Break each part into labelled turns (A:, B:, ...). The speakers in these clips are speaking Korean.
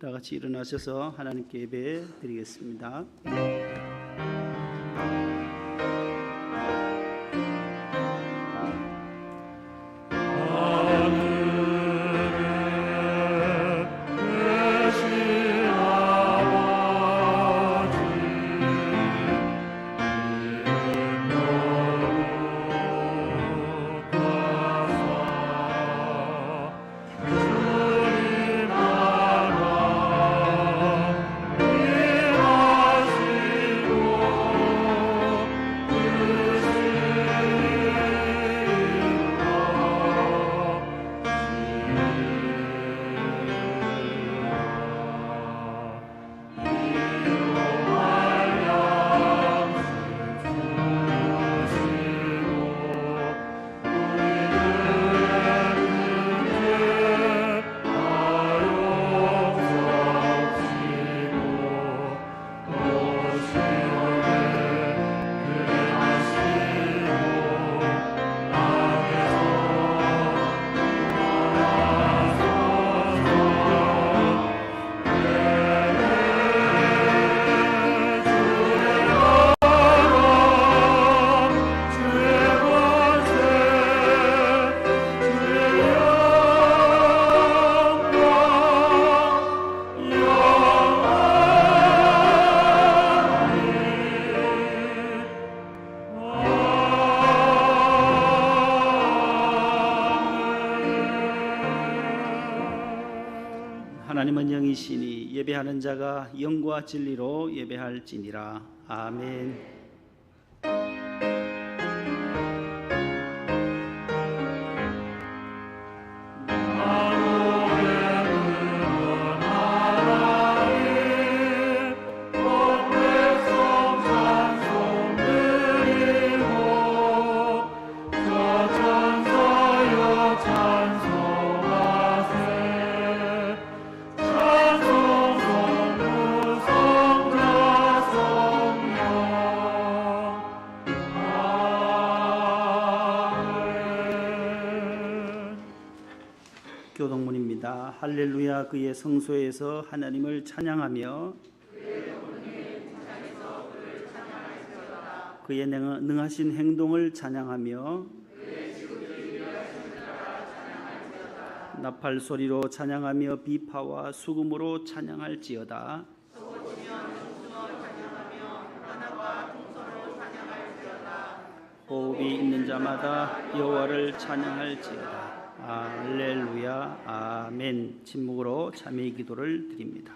A: 다 같이 일어나셔서 하나님께 예배 드리겠습니다. 하나님은 영이시니 예배하는 자가 영과 진리로 예배할지니라. 아멘. 교동문입니다. 할렐루야. 그의 성소에서 하나님을 찬양하며 그의 능하신 행동을 찬양하며 나팔 소리로 찬양하며 비파와 수금으로 찬양할지어다. 호흡이 있는 자마다 여호와를 찬양할지어다. 할렐루야. 아멘. 침묵으로 참회의 기도를 드립니다.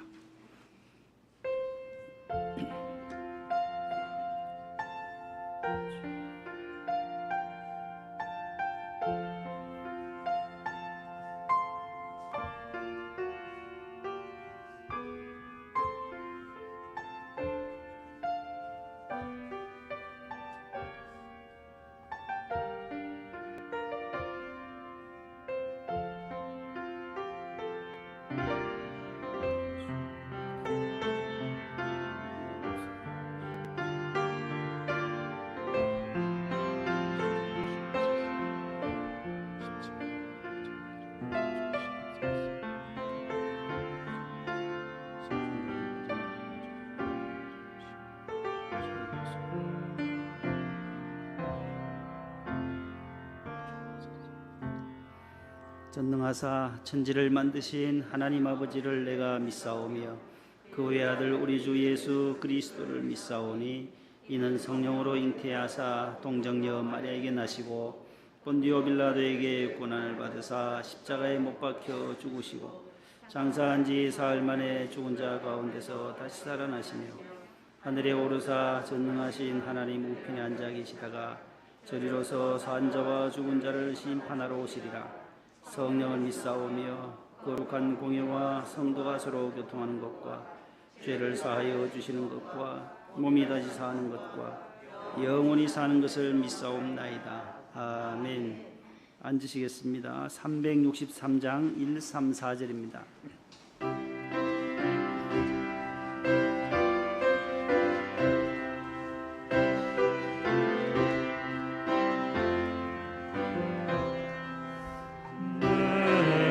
A: 전능하사 천지를 만드신 하나님 아버지를 내가 믿사오며 그 외아들 우리 주 예수 그리스도를 믿사오니 이는 성령으로 잉태하사 동정녀 마리아에게 나시고 본디오 빌라도에게 고난을 받으사 십자가에 못 박혀 죽으시고 장사한 지 사흘 만에 죽은 자 가운데서 다시 살아나시며 하늘에 오르사 전능하신 하나님 우편에 앉아 계시다가 저리로서 산 자와 죽은 자를 심판하러 오시리라. 성령을 믿사오며 거룩한 공예와 성도가 서로 교통하는 것과 죄를 사하여 주시는 것과 몸이 다시 사는 것과 영원히 사는 것을 믿사옵나이다. 아멘. 앉으시겠습니다. 363장 1, 3, 4절입니다.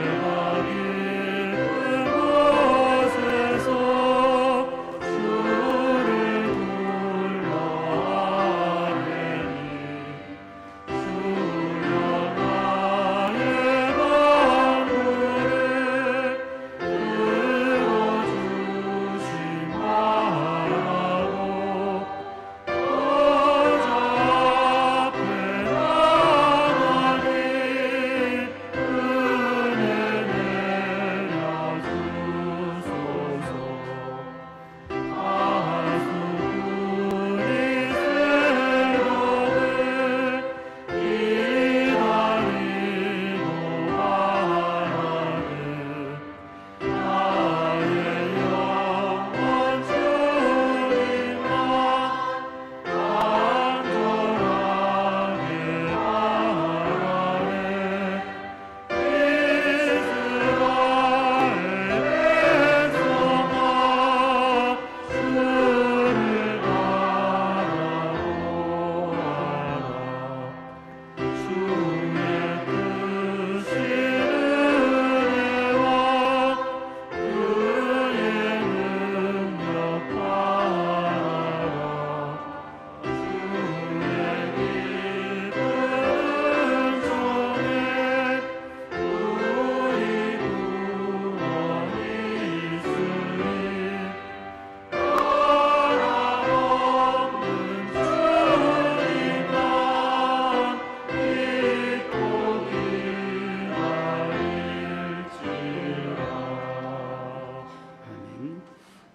B: 내가 기쁜 것은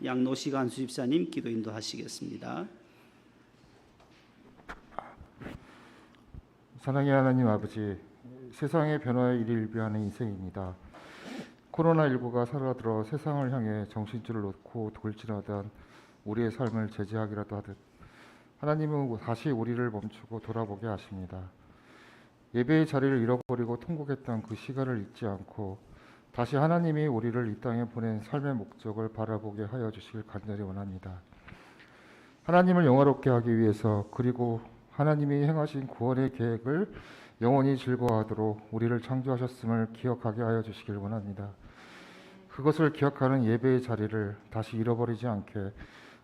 A: 양노식 안수집사님 기도 인도하시겠습니다.
B: 사랑의 하나님 아버지, 세상의 변화에 일일비하는 인생입니다. 코로나19가 살아들어 세상을 향해 정신줄을 놓고 돌진하던 우리의 삶을 제지하기라도 하듯 하나님은 다시 우리를 멈추고 돌아보게 하십니다. 예배의 자리를 잃어버리고 통곡했던 그 시간을 잊지 않고 다시 하나님이 우리를 이 땅에 보낸 삶의 목적을 바라보게 하여 주시길 간절히 원합니다. 하나님을 영화롭게 하기 위해서, 그리고 하나님이 행하신 구원의 계획을 영원히 즐거워하도록 우리를 창조하셨음을 기억하게 하여 주시길 원합니다. 그것을 기억하는 예배의 자리를 다시 잃어버리지 않게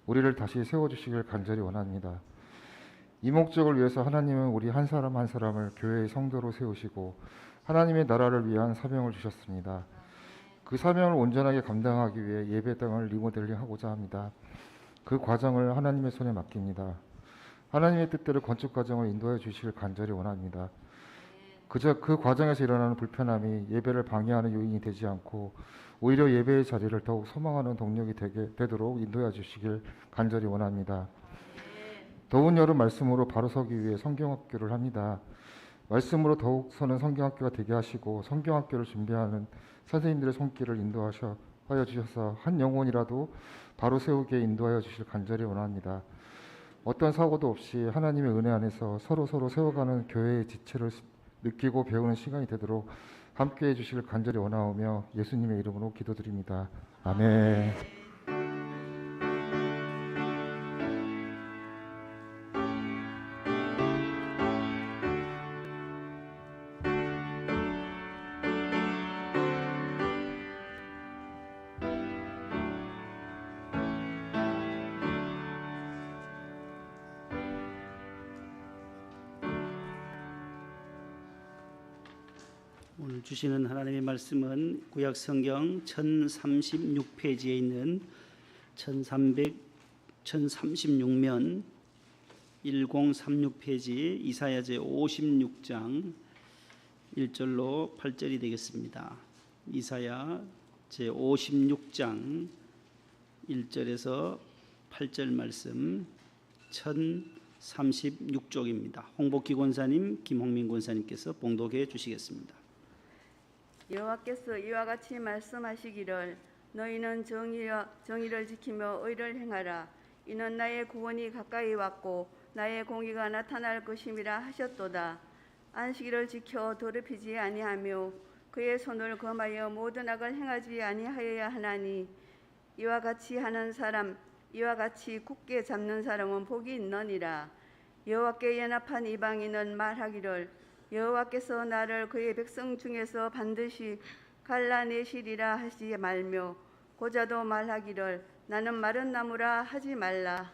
B: 우리를 다시 세워주시길 간절히 원합니다. 이 목적을 위해서 하나님은 우리 한 사람 한 사람을 교회의 성도로 세우시고 하나님의 나라를 위한 사명을 주셨습니다. 그 사명을 온전하게 감당하기 위해 예배당을 리모델링하고자 합니다. 그 과정을 하나님의 손에 맡깁니다. 하나님의 뜻대로 건축 과정을 인도해 주시길 간절히 원합니다. 그저 그 과정에서 일어나는 불편함이 예배를 방해하는 요인이 되지 않고 오히려 예배의 자리를 더욱 소망하는 동력이 되도록 인도해 주시길 간절히 원합니다. 더운 여름 말씀으로 바로 서기 위해 성경학교를 합니다. 말씀으로 더욱 서는 성경학교가 되게 하시고 성경학교를 준비하는 선생님들의 손길을 인도하여 주셔서 한 영혼이라도 바로 세우게 인도하여 주실 간절히 원합니다. 어떤 사고도 없이 하나님의 은혜 안에서 서로 세워가는 교회의 지체를 느끼고 배우는 시간이 되도록 함께해 주시길 간절히 원하오며 예수님의 이름으로 기도드립니다. 아멘.
A: 오늘 주시는 하나님의 말씀은 구약 성경 1036페이지에 있는 1036면 1036페이지 이사야 제56장 1절로 8절이 되겠습니다. 이사야 제56장 1절에서 8절 말씀 1036쪽입니다. 홍복기 권사님, 김홍민 권사님께서 봉독해 주시겠습니다.
C: 여호와께서 이와 같이 말씀하시기를 너희는 정의를 지키며 의를 행하라. 이는 나의 구원이 가까이 왔고 나의 공의가 나타날 것임이라 하셨도다. 안식일을 지켜 더럽히지 아니하며 그의 손을 검하여 모든 악을 행하지 아니하여야 하나니 이와 같이 하는 사람, 이와 같이 굳게 잡는 사람은 복이 있느니라. 여호와께 연합한 이방인은 말하기를 여호와께서 나를 그의 백성 중에서 반드시 갈라내시리라 하지 말며 고자도 말하기를 나는 마른 나무라 하지 말라.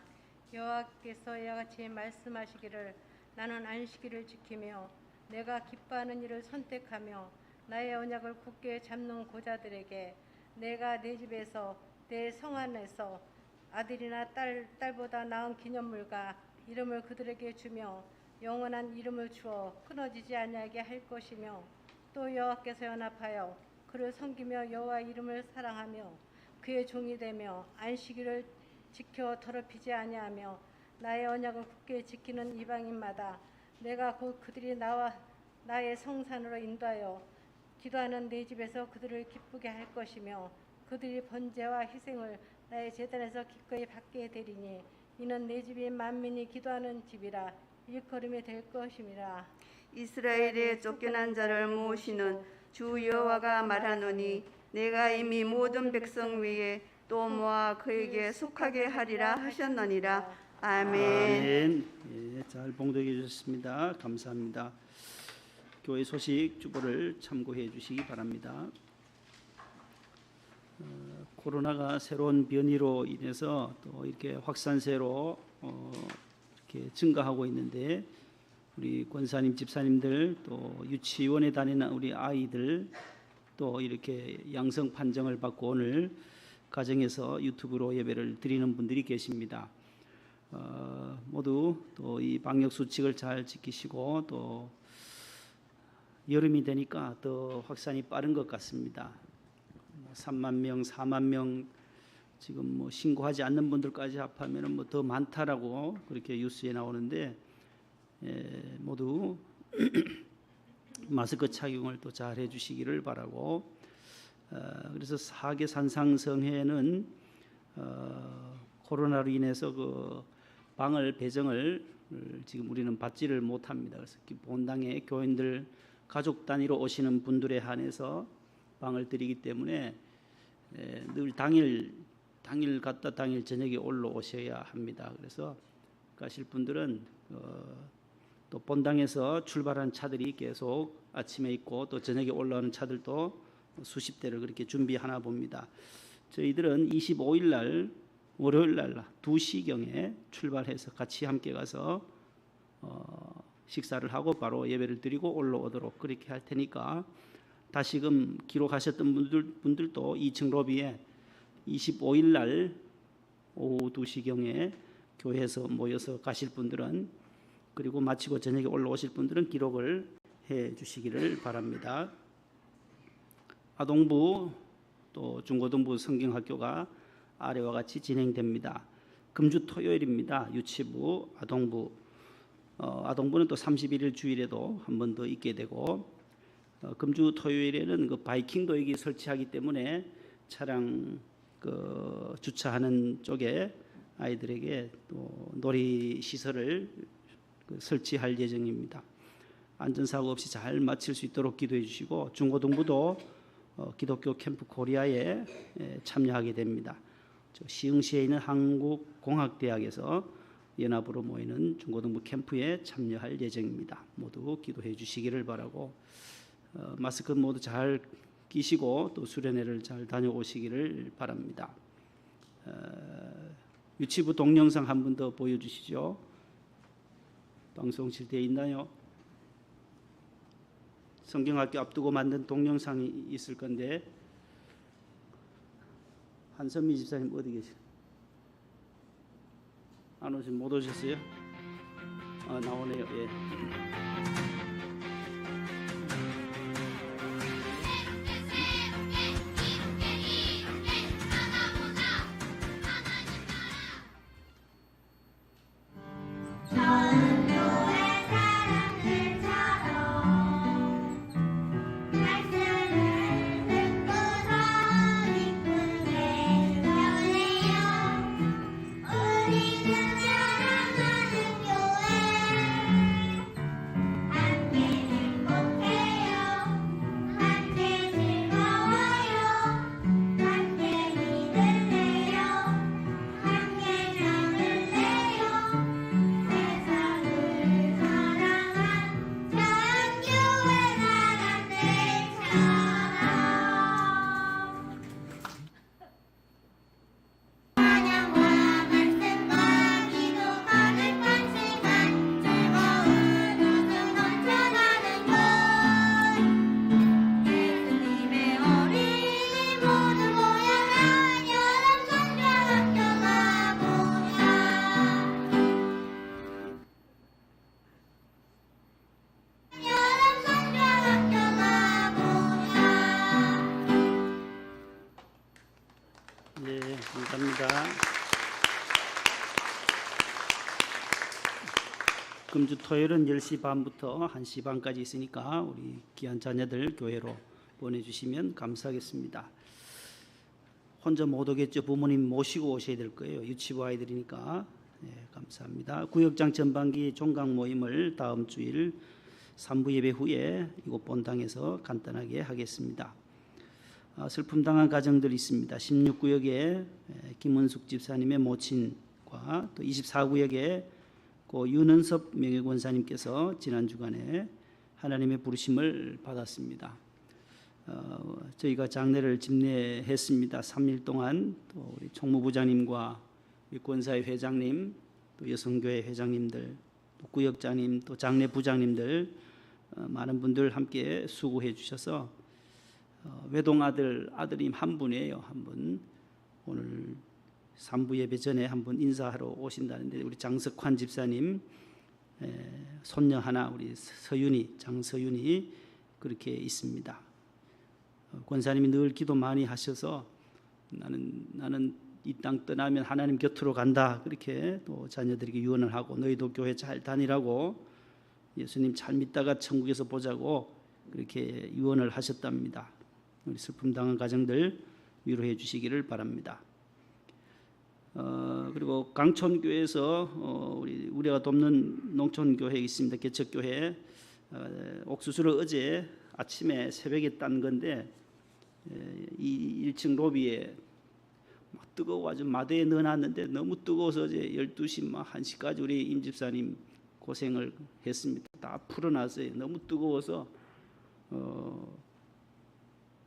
D: 여호와께서 이와 같이 말씀하시기를 나는 안식일을 지키며 내가 기뻐하는 일을 선택하며 나의 언약을 굳게 잡는 고자들에게 내가 내 집에서 내 성 안에서 아들이나 딸보다 나은 기념물과 이름을 그들에게 주며 영원한 이름을 주어 끊어지지 아니하게 할 것이며 또 여호와께서 연합하여 그를 섬기며 여호와 이름을 사랑하며 그의 종이 되며 안식일을 지켜 더럽히지 아니하며 나의 언약을 굳게 지키는 이방인마다 내가 곧 그들이 나의 성산으로 인도하여 기도하는 내 집에서 그들을 기쁘게 할 것이며 그들이 번제와 희생을 나의 제단에서 기꺼이 받게 되리니 이는 내 집이 만민이 기도하는 집이라 일컬음이 될 것임이라.
C: 이스라엘의 쫓겨난 자를 모으시는 주 여호와가 말하노니 내가 이미 모든 백성 위에 또 모아 그에게 속하게 하리라 하셨느니라. 아멘.
A: 예, 잘 봉독해 주셨습니다. 감사합니다. 교회 소식 주보를 참고해 주시기 바랍니다. 코로나가 새로운 변이로 인해서 또 이렇게 확산세로 이렇게 증가하고 있는데 우리 권사님, 집사님들 또 유치원에 다니는 우리 아이들 또 이렇게 양성 판정을 받고 오늘 가정에서 유튜브로 예배를 드리는 분들이 계십니다. 모두 또 이 방역 수칙을 잘 지키시고 또 여름이 되니까 더 확산이 빠른 것 같습니다. 3만 명, 4만 명 지금 뭐 신고하지 않는 분들까지 합하면 뭐 더 많다라고 그렇게 뉴스에 나오는데 모두 마스크 착용을 또 잘 해주시기를 바라고 그래서 사계 산상성회는 코로나로 인해서 그 방을 배정을 지금 우리는 받지를 못합니다. 그래서 본당에 교인들 가족 단위로 오시는 분들에 한해서 방을 드리기 때문에 늘 당일 갔다 당일 저녁에 올라오셔야 합니다. 그래서 가실 분들은 또 본당에서 출발한 차들이 계속 아침에 있고 또 저녁에 올라오는 차들도 수십 대를 그렇게 준비하나 봅니다. 저희들은 25일 날 월요일 날 2시경에 출발해서 같이 함께 가서 식사를 하고 바로 예배를 드리고 올라오도록 그렇게 할 테니까 다시금 기록하셨던 분들도 2층 로비에 25일 날 오후 2시경에 교회에서 모여서 가실 분들은 그리고 마치고 저녁에 올라오실 분들은 기록을 해 주시기를 바랍니다. 아동부 또 중고등부 성경학교가 아래와 같이 진행됩니다. 금주 토요일입니다. 유치부, 아동부. 아동부는 또 31일 주일에도 한 번 더 있게 되고 금주 토요일에는 그 바이킹도 여기 설치하기 때문에 차량 그 주차하는 쪽에 아이들에게 또 놀이 시설을 설치할 예정입니다. 안전사고 없이 잘 마칠 수 있도록 기도해 주시고 중고등부도 기독교 캠프 코리아에 참여하게 됩니다. 시흥시에 있는 한국공학대학에서 연합으로 모이는 중고등부 캠프에 참여할 예정입니다. 모두 기도해 주시기를 바라고 마스크 모두 잘 끼시고 또 수련회를 잘 다녀오시기를 바랍니다. 유치부 동영상 한 번 더 보여주시죠. 방송실 되어 있나요? 성경학교 앞두고 만든 동영상이 있을 건데 한선미 집사님 어디 계세요? 안 오신 못 오셨어요? 나오네요. 예. 네, 감사합니다. 금주 토요일은 10시 반부터 1시 반까지 있으니까 우리 귀한 자녀들 교회로 보내주시면 감사하겠습니다. 혼자 못 오겠죠. 부모님 모시고 오셔야 될 거예요. 유치부 아이들이니까. 네, 감사합니다. 구역장 전반기 종강 모임을 다음 주일 3부 예배 후에 이곳 본당에서 간단하게 하겠습니다. 슬픔 당한 가정들 있습니다. 16구역에 김은숙 집사님의 모친과 또 24구역에 고 윤은섭 명예권사님께서 지난 주간에 하나님의 부르심을 받았습니다. 저희가 장례를 집례했습니다. 3일 동안 또 우리 총무부장님과 우리 권사회 회장님, 또 여성교회 회장님들, 또 구역장님, 또 장례 부장님들 많은 분들 함께 수고해 주셔서 외동아들 아드님 한 분이에요. 한 분. 오늘 3부 예배 전에 한 분 인사하러 오신다는데 우리 장석환 집사님 손녀 하나 우리 서윤이 장서윤이 그렇게 있습니다. 권사님이 늘 기도 많이 하셔서 나는 이 땅 떠나면 하나님 곁으로 간다. 그렇게 또 자녀들에게 유언을 하고 너희도 교회 잘 다니라고 예수님 잘 믿다가 천국에서 보자고 그렇게 유언을 하셨답니다. 우리 슬픔 당한 가정들 위로해 주시기를 바랍니다. 그리고 강촌교회에서 우리가 돕는 농촌교회 있습니다. 개척교회 옥수수를 어제 아침에 새벽에 딴 건데 이 1층 로비에 뜨거워 아주 마대에 넣어놨는데 너무 뜨거워서 어제 12시 1시까지 우리 임 집사님 고생을 했습니다. 다 풀어놨어요. 너무 뜨거워서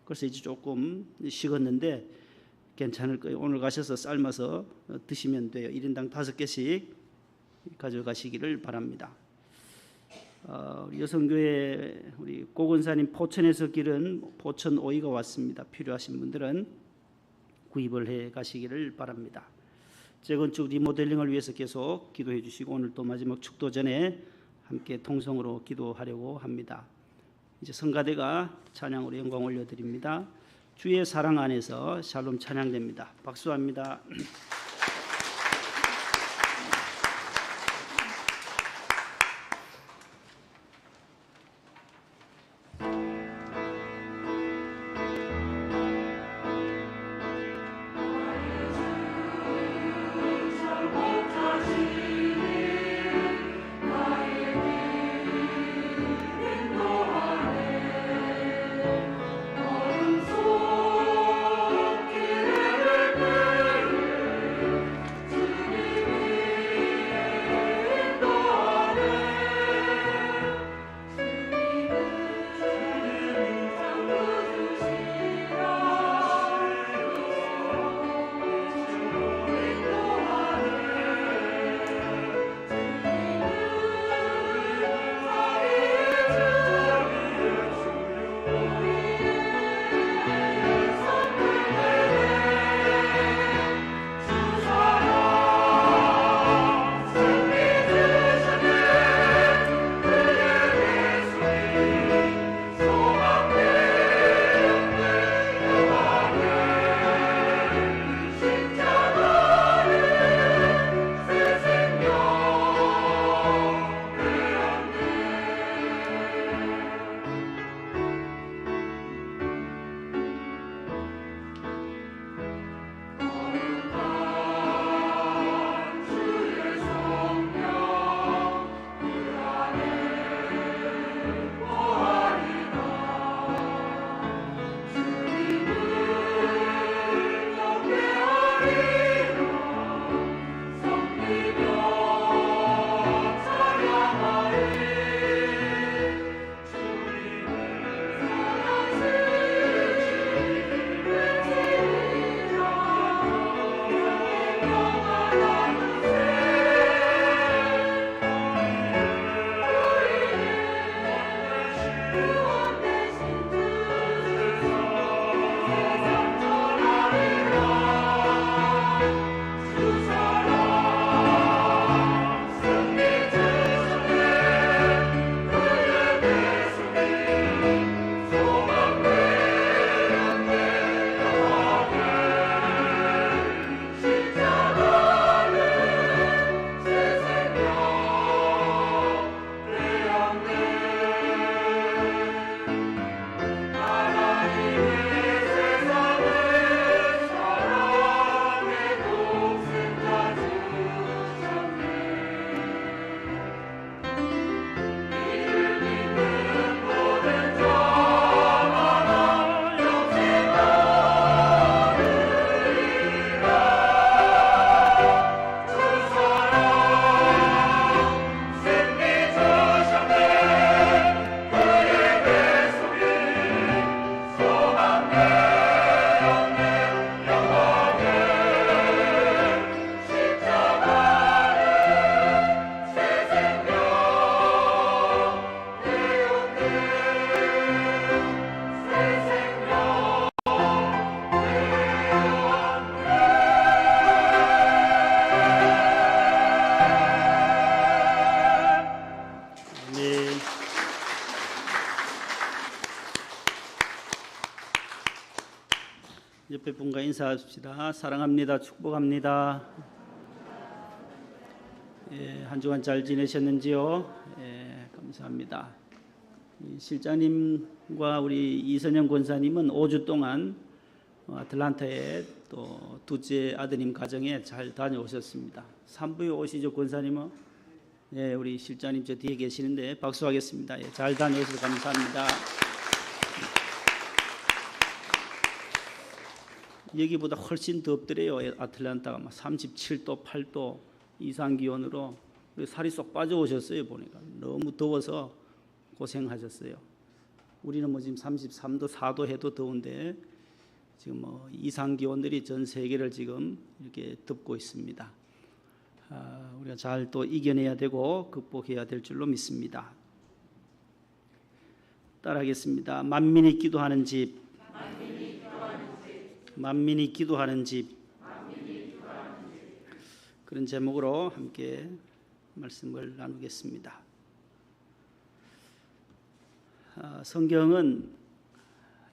A: 그래서 이제 조금 식었는데 괜찮을 거예요. 오늘 가셔서 삶아서 드시면 돼요. 1인당 5개씩 가져가시기를 바랍니다. 우리 여성교회 우리 고건사님 포천에서 기른 포천 오이가 왔습니다. 필요하신 분들은 구입을 해 가시기를 바랍니다. 재건축 리모델링을 위해서 계속 기도해 주시고 오늘 또 마지막 축도 전에 함께 통성으로 기도하려고 합니다. 이제 성가대가 찬양으로 영광 올려드립니다. 주의 사랑 안에서 샬롬 찬양됩니다. 박수합니다. 옆에 분과 인사합시다. 사랑합니다. 축복합니다. 예, 한 주간 잘 지내셨는지요? 예, 감사합니다. 실장님과 우리 이선영 권사님은 5주 동안 아틀란타에 또 둘째 아드님 가정에 잘 다녀오셨습니다. 3부에 오시죠, 권사님은? 예, 우리 실장님 저 뒤에 계시는데 박수하겠습니다. 예, 잘 다녀오셔서 감사합니다. 여기보다 훨씬 덥더래요. 아틀란타가 막 37도, 8도 이상 기온으로 살이 쏙 빠져오셨어요. 보니까 너무 더워서 고생하셨어요. 우리는 뭐 지금 33도, 4도 해도 더운데 지금 뭐 이상 기온들이 전 세계를 지금 이렇게 덮고 있습니다. 우리가 잘 또 이겨내야 되고 극복해야 될 줄로 믿습니다. 따라하겠습니다. 만민이 기도하는 집, 만민이 기도하는 집. 그런 제목으로 함께 말씀을 나누겠습니다. 성경은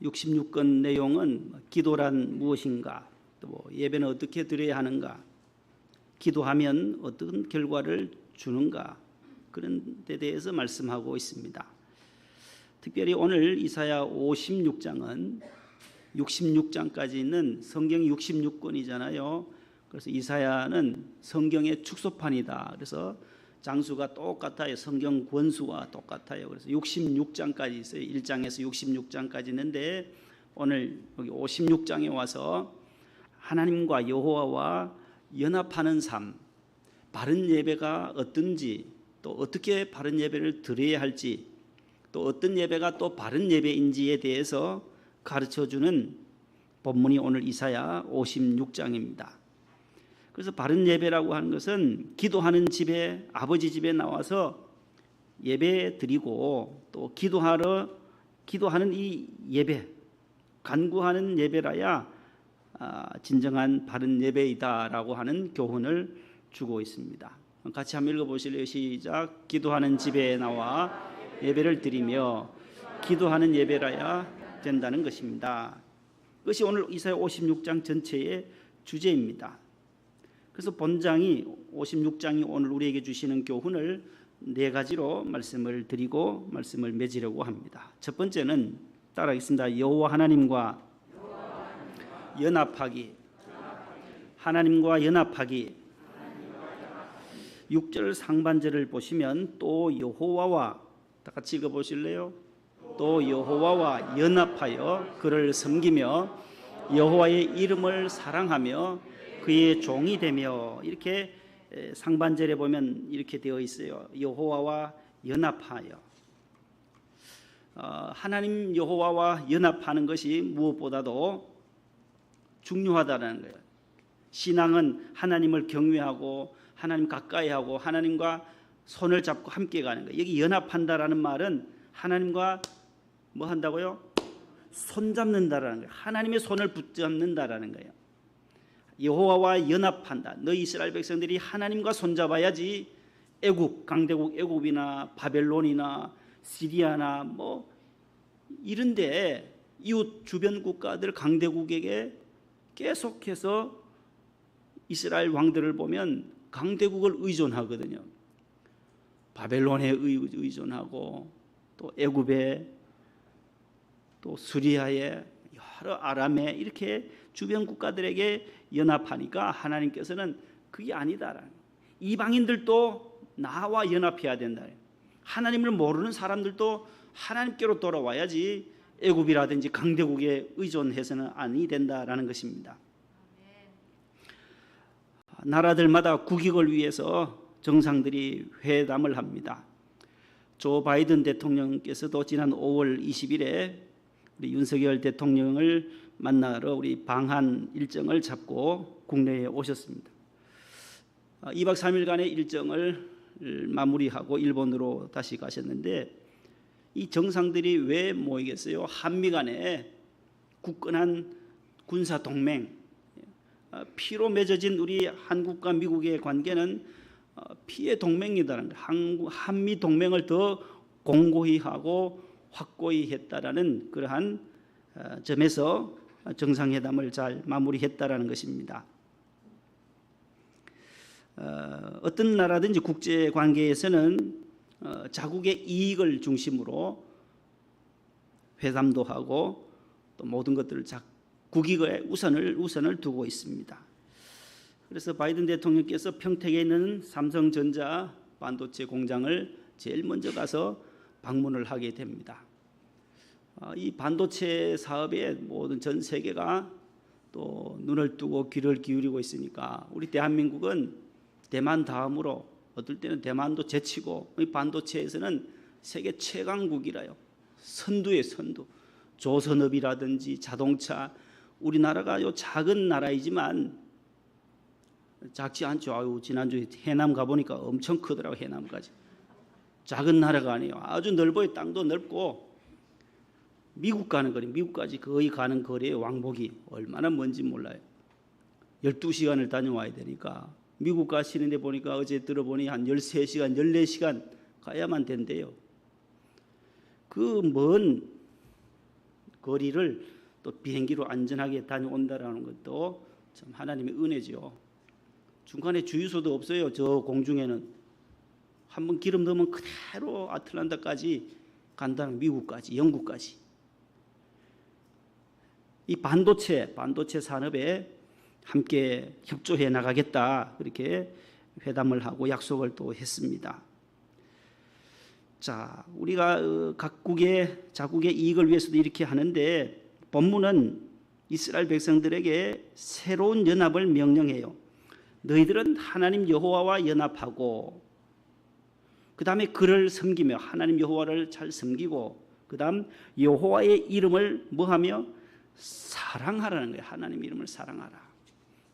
A: 66권 내용은 기도란 무엇인가, 또 예배는 어떻게 드려야 하는가, 기도하면 어떤 결과를 주는가, 그런 데 대해서 말씀하고 있습니다. 특별히 오늘 이사야 56장은 66장까지 있는 성경 66권이잖아요. 그래서 이사야는 성경의 축소판이다. 그래서 장수가 똑같아요. 성경 권수와 똑같아요. 그래서 66장까지 있어요. 1장에서 66장까지 있는데 오늘 여기 56장에 와서 하나님과 여호와와 연합하는 삶, 바른 예배가 어떤지, 또 어떻게 바른 예배를 드려야 할지, 또 어떤 예배가 또 바른 예배인지에 대해서 가르쳐주는 본문이 오늘 이사야 56장입니다. 그래서 바른 예배라고 하는 것은 기도하는 집에, 아버지 집에 나와서 예배 드리고 또 기도하는 이 예배, 간구하는 예배라야 진정한 바른 예배이다라고 하는 교훈을 주고 있습니다. 같이 한번 읽어보실래요? 시작. 기도하는 집에 나와 예배를 드리며 기도하는 예배라야 된다는 것입니다. 그것이 오늘 이사야 56장 전체의 주제입니다. 그래서 본장이 56장이 오늘 우리에게 주시는 교훈을 네 가지로 말씀을 드리고 말씀을 맺으려고 합니다. 첫 번째는 따라하겠습니다. 여호와 하나님과 연합하기. 하나님과 연합하기. 6절 상반절을 보시면 또 여호와와, 다 같이 읽어보실래요? 또 여호와와 연합하여 그를 섬기며 여호와의 이름을 사랑하며 그의 종이 되며, 이렇게 상반절에 보면 이렇게 되어 있어요. 여호와와 연합하여. 하나님 여호와와 연합하는 것이 무엇보다도 중요하다는 거예요. 신앙은 하나님을 경외하고 하나님 가까이 하고 하나님과 손을 잡고 함께 가는 거예요. 여기 연합한다라는 말은 하나님과 뭐 한다고요? 손 잡는다라는 거예요. 하나님의 손을 붙잡는다라는 거예요. 여호와와 연합한다. 너희 이스라엘 백성들이 하나님과 손잡아야지 애국, 강대국 애굽이나 바벨론이나 시리아나 뭐 이런데 이웃 주변 국가들 강대국에게 계속해서 이스라엘 왕들을 보면 강대국을 의존하거든요. 바벨론에 의존하고 또 애굽에 또 수리아에 여러 아람에 이렇게 주변 국가들에게 연합하니까 하나님께서는 그게 아니다. 이방인들도 나와 연합해야 된다. 하나님을 모르는 사람들도 하나님께로 돌아와야지 애굽이라든지 강대국에 의존해서는 아니 된다라는 것입니다. 나라들마다 국익을 위해서 정상들이 회담을 합니다. 조 바이든 대통령께서도 지난 5월 20일에 우리 윤석열 대통령을 만나러 우리 방한 일정을 잡고 국내에 오셨습니다. 2박 3일간의 일정을 마무리하고 일본으로 다시 가셨는데, 이 정상들이 왜 모이겠어요? 한미 간에 굳건한 군사 동맹, 피로 맺어진 우리 한국과 미국의 관계는 피의 동맹이다라는 거예요. 한미 동맹을 더 공고히 하고 확고히 했다라는 그러한 점에서 정상회담을 잘 마무리했다라는 것입니다. 어떤 나라든지 국제 관계에서는 자국의 이익을 중심으로 회담도 하고 또 모든 것들을 국익에 우선을 두고 있습니다. 그래서 바이든 대통령께서 평택에 있는 삼성전자 반도체 공장을 제일 먼저 가서 방문을 하게 됩니다. 이 반도체 사업에 모든 전 세계가 또 눈을 뜨고 귀를 기울이고 있으니까 우리 대한민국은 대만 다음으로 어떨 때는 대만도 제치고 이 반도체에서는 세계 최강국이라요. 선두의 선두. 조선업이라든지 자동차, 우리나라가 요 작은 나라이지만 작지 않죠. 아유, 지난주에 해남 가보니까 엄청 크더라고. 해남까지. 작은 나라가 아니에요. 아주 넓어요. 땅도 넓고 미국 가는 거리, 미국까지 거의 가는 거리의 왕복이 얼마나 먼지 몰라요. 12시간을 다녀와야 되니까 미국 가시는데 보니까 어제 들어보니 한 13시간, 14시간 가야만 된대요. 그 먼 거리를 또 비행기로 안전하게 다녀온다라는 것도 참 하나님의 은혜죠. 중간에 주유소도 없어요. 저 공중에는. 한번 기름 넣으면 그대로 아틀란타까지 간다는, 미국까지, 영국까지. 이 반도체 산업에 함께 협조해 나가겠다, 그렇게 회담을 하고 약속을 또 했습니다. 자, 우리가 각국의 자국의 이익을 위해서도 이렇게 하는데 본문은 이스라엘 백성들에게 새로운 연합을 명령해요. 너희들은 하나님 여호와와 연합하고, 그 다음에 그를 섬기며 하나님 여호와를 잘 섬기고, 그 다음 여호와의 이름을 뭐하며 사랑하라는 거예요. 하나님 이름을 사랑하라.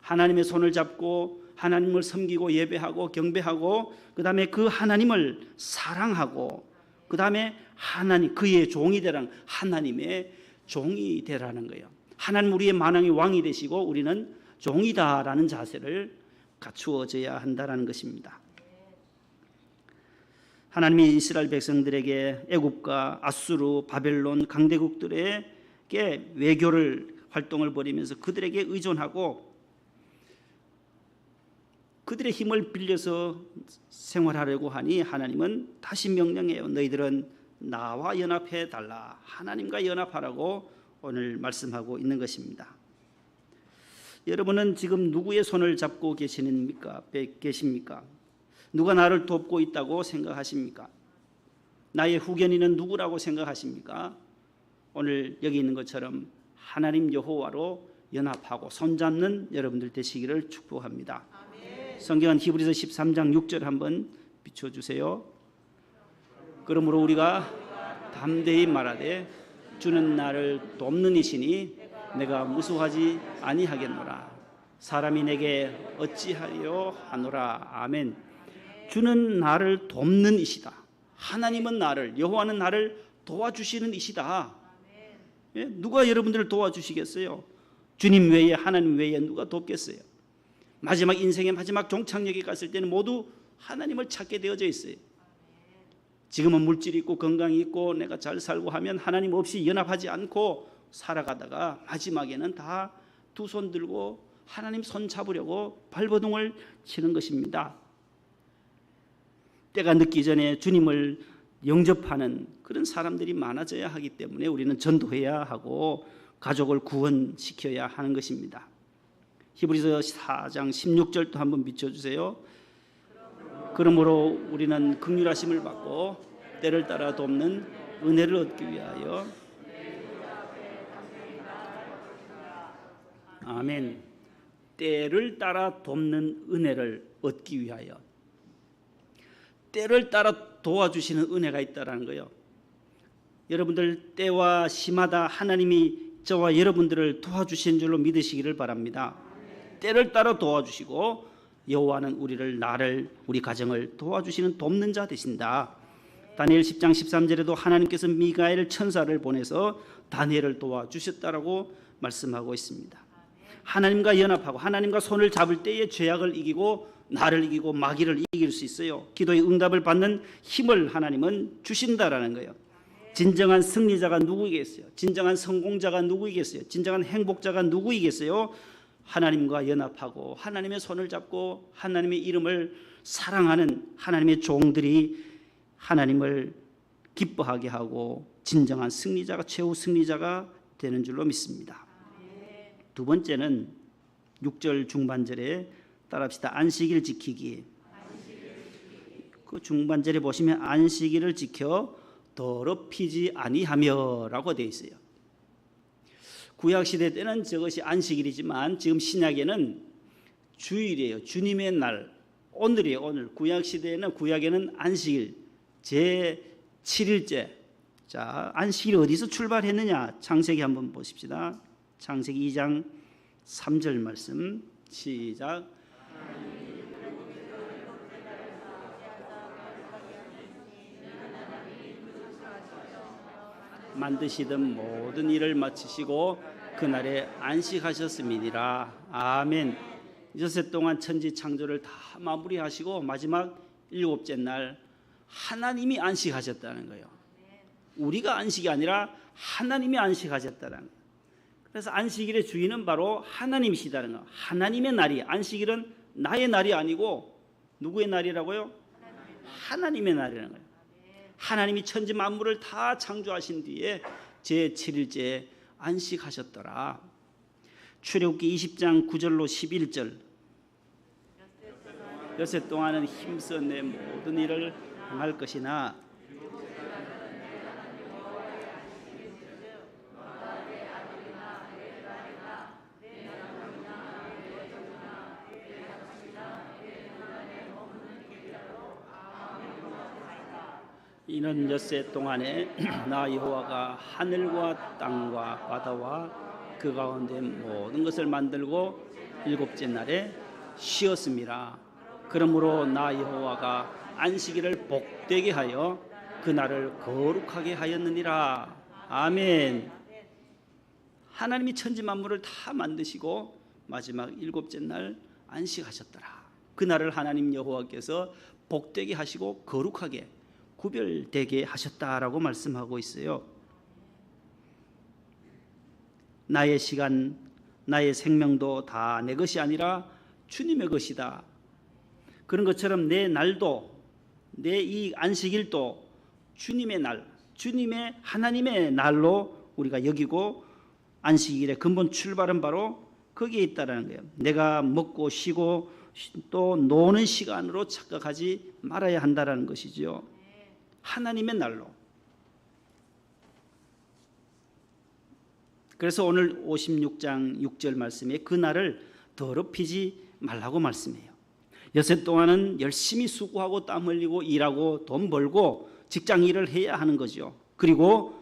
A: 하나님의 손을 잡고 하나님을 섬기고 예배하고 경배하고, 그 다음에 그 하나님을 사랑하고, 그 다음에 하나님 그의 종이 되라는, 하나님의 종이 되라는 거예요. 하나님 우리의 만왕의 왕이 되시고 우리는 종이다라는 자세를 갖추어져야 한다라는 것입니다. 하나님이 이스라엘 백성들에게 애굽과 아수르, 바벨론 강대국들에게 외교를 활동을 벌이면서 그들에게 의존하고 그들의 힘을 빌려서 생활하려고 하니 하나님은 다시 명령해요. 너희들은 나와 연합해 달라. 하나님과 연합하라고 오늘 말씀하고 있는 것입니다. 여러분은 지금 누구의 손을 잡고 계십니까? 누가 나를 돕고 있다고 생각하십니까? 나의 후견인은 누구라고 생각하십니까? 오늘 여기 있는 것처럼 하나님 여호와로 연합하고 손잡는 여러분들 되시기를 축복합니다. 성경은 히브리서 13장 6절 한번 비춰주세요. 그러므로 우리가 담대히 말하되 주는 나를 돕는 이시니 내가 무수하지 아니하겠노라. 사람이 내게 어찌하려 하노라. 아멘. 주는 나를 돕는 이시다. 하나님은 나를, 여호와는 나를 도와주시는 이시다. 예? 누가 여러분들을 도와주시겠어요? 주님 외에, 하나님 외에 누가 돕겠어요? 마지막 인생의 마지막 종착역에 갔을 때는 모두 하나님을 찾게 되어져 있어요. 지금은 물질이 있고 건강이 있고 내가 잘 살고 하면 하나님 없이 연합하지 않고 살아가다가 마지막에는 다 두 손 들고 하나님 손 잡으려고 발버둥을 치는 것입니다. 때가 늦기 전에 주님을 영접하는 그런 사람들이 많아져야 하기 때문에 우리는 전도해야 하고 가족을 구원시켜야 하는 것입니다. 히브리서 4장 16절도 한번 비춰주세요. 그러므로 우리는 긍휼하심을 받고 때를 따라 돕는 은혜를 얻기 위하여. 아멘. 때를 따라 돕는 은혜를 얻기 위하여. 때를 따라 도와주시는 은혜가 있다라는 거예요. 여러분들 때와 시마다 하나님이 저와 여러분들을 도와주신 줄로 믿으시기를 바랍니다. 때를 따라 도와주시고 여호와는 우리를, 나를, 우리 가정을 도와주시는 돕는 자 되신다. 다니엘 10장 13절에도 하나님께서 미가엘 천사를 보내서 다니엘을 도와주셨다라고 말씀하고 있습니다. 하나님과 연합하고 하나님과 손을 잡을 때에 죄악을 이기고 나를 이기고 마귀를 이길 수 있어요. 기도의 응답을 받는 힘을 하나님은 주신다라는 거예요. 진정한 승리자가 누구이겠어요? 진정한 성공자가 누구이겠어요? 진정한 행복자가 누구이겠어요? 하나님과 연합하고 하나님의 손을 잡고 하나님의 이름을 사랑하는 하나님의 종들이 하나님을 기뻐하게 하고 진정한 승리자가, 최후 승리자가 되는 줄로 믿습니다. 두 번째는 6절 중반절에 따라합시다. 안식일 지키기. 그 중반절에 보시면 안식일을 지켜 더럽히지 아니하며라고 되어 있어요. 구약시대 때는 저것이 안식일이지만 지금 신약에는 주일이에요. 주님의 날, 오늘이에요. 오늘. 구약시대에는, 구약에는 안식일 제7일째. 자, 안식일이 어디서 출발했느냐? 창세기 한번 보십시다. 창세기 2장 3절 말씀 시작. 만드시던 모든 일을 마치시고 그날에 안식하셨음이니라. 아멘. 6세 동안 천지 창조를 다 마무리하시고 마지막 7째 날 하나님이 안식하셨다는 거예요. 우리가 안식이 아니라 하나님이 안식하셨다는 거예요. 그래서 안식일의 주인은 바로 하나님이시다는 거예요. 하나님의 날이, 안식일은 나의 날이 아니고 누구의 날이라고요? 하나님의 날이라는 거예요. 하나님이 천지 만물을 다 창조하신 뒤에 제7일째에 안식하셨더라. 출애굽기 20장 9절로 11절. 엿새 동안은 힘써 내 모든 일을 행할 것이나 이는 엿새 동안에 나 여호와가 하늘과 땅과 바다와 그 가운데 모든 것을 만들고 7째 날에 쉬었습니다. 그러므로 나 여호와가 안식일을 복되게 하여 그날을 거룩하게 하였느니라. 아멘. 하나님이 천지 만물을 다 만드시고 마지막 7째 날 안식하셨더라. 그날을 하나님 여호와께서 복되게 하시고 거룩하게 구별되게 하셨다라고 말씀하고 있어요. 나의 시간, 나의 생명도 다 내 것이 아니라 주님의 것이다. 그런 것처럼 내 날도, 내 이 안식일도 주님의 날, 주님의 하나님의 날로 우리가 여기고 안식일의 근본 출발은 바로 거기에 있다라는 거예요. 내가 먹고 쉬고 또 노는 시간으로 착각하지 말아야 한다라는 것이죠. 하나님의 날로. 그래서 오늘 56장 6절 말씀에 그 날을 더럽히지 말라고 말씀해요. 엿새 동안은 열심히 수고하고 땀 흘리고 일하고 돈 벌고 직장 일을 해야 하는 거죠. 그리고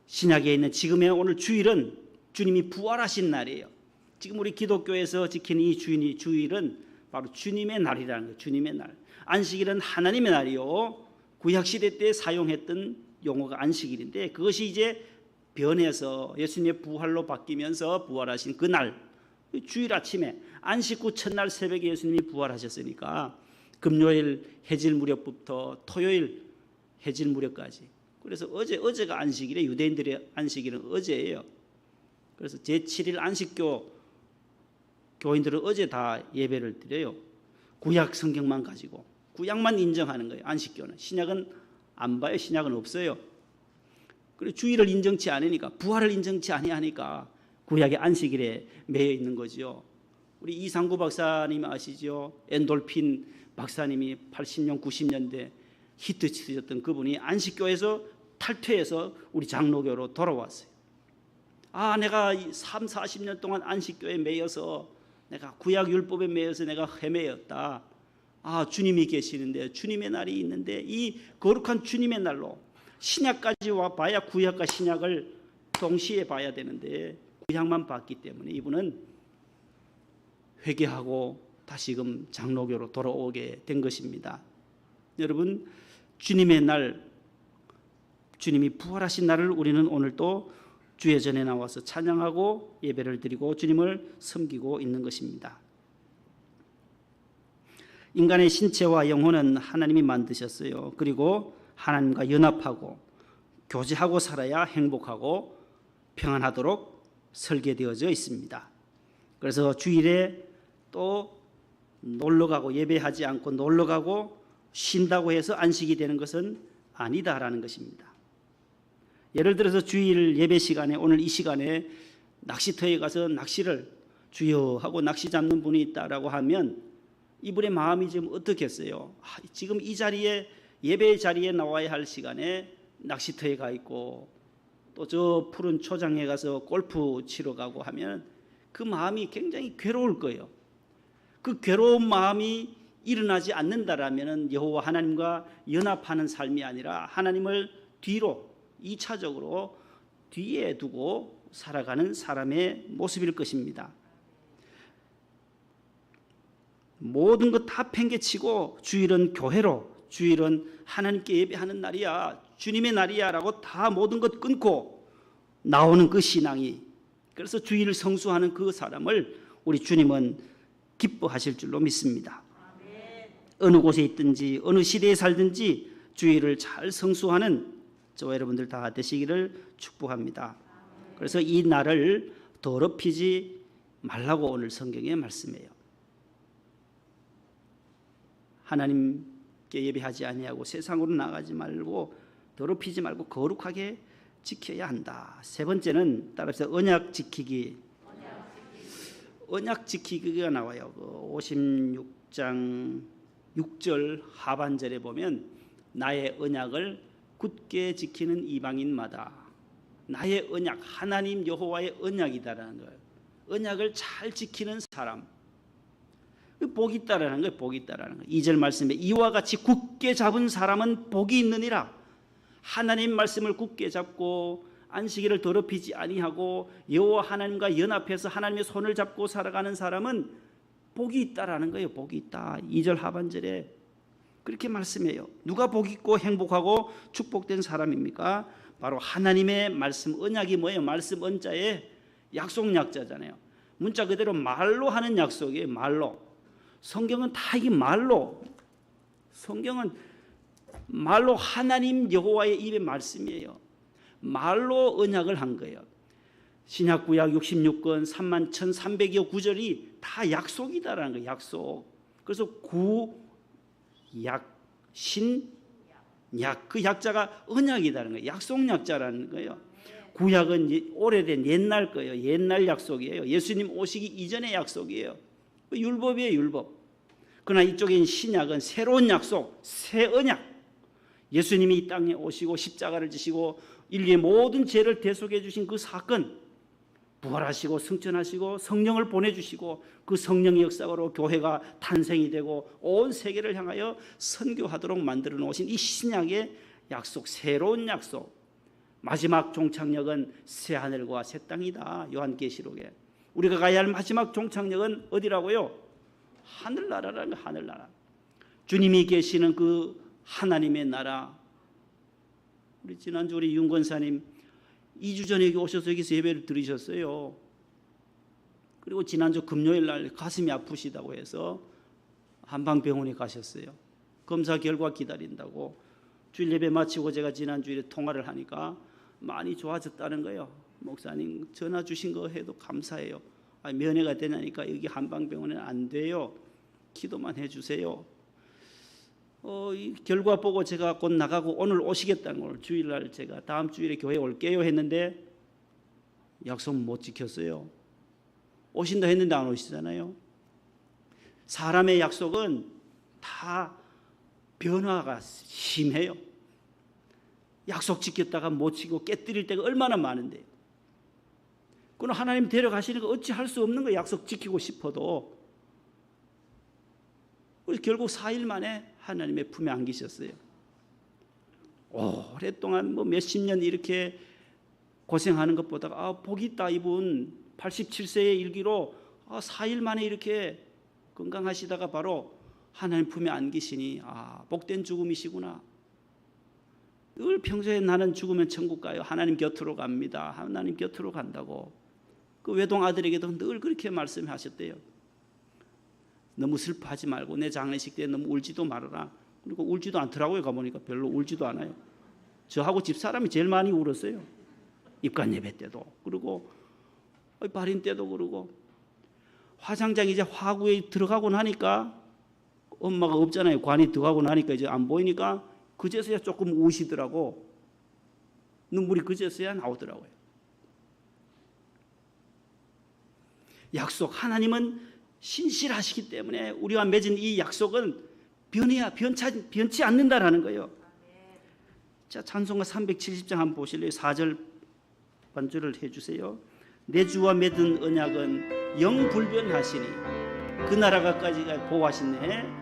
A: 신약에 있는 지금의 오늘 주일은 주님이 부활하신 날이에요. 지금 우리 기독교에서 지키는 이 주일은 바로 주님의 날이라는 거예요. 주님의 날. 안식일은 하나님의 날이요. 구약시대 때 사용했던 용어가 안식일인데 그것이 이제 변해서 예수님의 부활로 바뀌면서 부활하신 그날 주일 아침에 안식 후 첫날 새벽에 예수님이 부활하셨으니까 금요일 해질 무렵부터 토요일 해질 무렵까지. 그래서 어제가 안식일에 유대인들의 안식일은 어제예요. 그래서 제7일 안식교 교인들은 어제 다 예배를 드려요. 구약 성경만 가지고 구약만 인정하는 거예요. 안식교는. 신약은 안 봐요. 신약은 없어요. 그리고 주일을 인정치 않으니까 부활을 인정치 아니하니까 구약의 안식일에 매여 있는 거죠. 우리 이상구 박사님 아시죠? 엔돌핀 박사님이 80년 90년대 히트 치셨던 그분이 안식교에서 탈퇴해서 우리 장로교로 돌아왔어요. 아, 내가 3, 40년 동안 안식교에 매여서 내가 구약 율법에 매여서 내가 헤매였다. 아, 주님이 계시는데 주님의 날이 있는데 이 거룩한 주님의 날로 신약까지 와 봐야 구약과 신약을 동시에 봐야 되는데 구약만 봤기 때문에 이분은 회개하고 다시금 장로교로 돌아오게 된 것입니다. 여러분, 주님의 날, 주님이 부활하신 날을 우리는 오늘 또 주의 전에 나와서 찬양하고 예배를 드리고 주님을 섬기고 있는 것입니다. 인간의 신체와 영혼은 하나님이 만드셨어요. 그리고 하나님과 연합하고 교제하고 살아야 행복하고 평안하도록 설계되어져 있습니다. 그래서 주일에 또 놀러가고 예배하지 않고 놀러가고 쉰다고 해서 안식이 되는 것은 아니다라는 것입니다. 예를 들어서 주일 예배 시간에 오늘 이 시간에 낚시터에 가서 낚시를 주여 하고 낚시 잡는 분이 있다라고 하면 이분의 마음이 지금 어떻겠어요? 지금 이 자리에 예배 자리에 나와야 할 시간에 낚시터에 가 있고 또 저 푸른 초장에 가서 골프 치러 가고 하면 그 마음이 굉장히 괴로울 거예요. 그 괴로운 마음이 일어나지 않는다라면 여호와 하나님과 연합하는 삶이 아니라 하나님을 뒤로 2차적으로 뒤에 두고 살아가는 사람의 모습일 것입니다. 모든 것 다 팽개치고 주일은 교회로, 주일은 하나님께 예배하는 날이야, 주님의 날이야 라고 다 모든 것 끊고 나오는 그 신앙이, 그래서 주일을 성수하는 그 사람을 우리 주님은 기뻐하실 줄로 믿습니다. 어느 곳에 있든지 어느 시대에 살든지 주일을 잘 성수하는 저와 여러분들 다 되시기를 축복합니다. 그래서 이 날을 더럽히지 말라고 오늘 성경에 말씀해요. 하나님께 예배하지 아니하고 세상으로 나가지 말고 더럽히지 말고 거룩하게 지켜야 한다. 세 번째는 따라서 언약 지키기. 언약 지키기가 나와요. 56장 6절 하반절에 보면 나의 언약을 굳게 지키는 이방인마다, 나의 언약, 하나님 여호와의 언약이다라는 거예요. 언약을 잘 지키는 사람, 복이 있다라는 거예요. 복이 있다라는 거예요. 2절 말씀에 이와 같이 굳게 잡은 사람은 복이 있느니라. 하나님 말씀을 굳게 잡고 안식일을 더럽히지 아니하고 여호와 하나님과 연합해서 하나님의 손을 잡고 살아가는 사람은 복이 있다라는 거예요. 복이 있다. 2절 하반절에 그렇게 말씀해요. 누가 복 있고 행복하고 축복된 사람입니까? 바로 하나님의 말씀, 언약이 뭐예요? 말씀 언자에 약속 약자잖아요. 문자 그대로 말로 하는 약속이에요. 말로. 성경은 다 이게 말로, 성경은 말로 하나님 여호와의 입의 말씀이에요. 말로 언약을 한 거예요. 신약구약 66권 31,300여 구절이 다 약속이다라는 거예요. 약속. 그래서 구약, 신약, 그 약자가 언약이다라는 거예요. 약속 약자라는 거예요. 구약은 오래된 옛날 거예요. 옛날 약속이에요. 예수님 오시기 이전의 약속이에요. 율법이에요. 율법. 그러나 이쪽엔 신약은 새로운 약속, 새 언약. 예수님이 이 땅에 오시고 십자가를 지시고 인류의 모든 죄를 대속해 주신 그 사건, 부활하시고 승천하시고 성령을 보내주시고 그 성령의 역사로 교회가 탄생이 되고 온 세계를 향하여 선교하도록 만들어 놓으신 이 신약의 약속, 새로운 약속. 마지막 종착역은 새 하늘과 새 땅이다. 요한계시록에. 우리가 가야 할 마지막 종착역은 어디라고요? 하늘나라라는 거예요. 하늘나라. 주님이 계시는 그 하나님의 나라. 우리 지난주 우리 윤 권사님 2주 전에 여기 오셔서 여기서 예배를 드리셨어요. 그리고 지난주 금요일 날 가슴이 아프시다고 해서 한방병원에 가셨어요. 검사 결과 기다린다고. 주일 예배 마치고 제가 지난주일에 통화를 하니까 많이 좋아졌다는 거예요. 목사님 전화 주신 거 해도 감사해요. 면회가 되냐니까 여기 한방병원에는 안 돼요. 기도만 해주세요. 이 결과 보고 제가 곧 나가고 오늘 오시겠다는 걸, 주일날 제가 다음 주일에 교회 올게요 했는데 약속 못 지켰어요. 오신다 했는데 안 오시잖아요. 사람의 약속은 다 변화가 심해요. 약속 지켰다가 못 지키고 깨뜨릴 때가 얼마나 많은데, 그건 하나님 데려가시는 거 어찌 할 수 없는 거. 약속 지키고 싶어도. 결국 4일 만에 하나님의 품에 안기셨어요. 오랫동안 몇십 년 이렇게 고생하는 것보다가 복이 있다. 이분 87세의 일기로 4일 만에 이렇게 건강하시다가 바로 하나님 품에 안기시니 복된 죽음이시구나. 늘 평소에 나는 죽으면 천국 가요. 하나님 곁으로 갑니다. 하나님 곁으로 간다고. 그 외동 아들에게도 늘 그렇게 말씀하셨대요. 너무 슬퍼하지 말고 내 장례식 때 너무 울지도 말아라. 그리고 울지도 않더라고요. 가보니까 별로 울지도 않아요. 저하고 집사람이 제일 많이 울었어요. 입관 예배 때도 그러고 발인 때도 그러고 화장장 이제 화구에 들어가고 나니까 엄마가 없잖아요. 관이 들어가고 나니까 이제 안 보이니까 그제서야 조금 우시더라고. 눈물이 그제서야 나오더라고요. 약속, 하나님은 신실하시기 때문에 우리와 맺은 이 약속은 변치 않는다라는 거예요. 자, 찬송가 370장 한번 보실래요? 4절 반주를 해주세요. 내 주와 맺은 언약은 영불변하시니 그 나라가까지 보호하시네.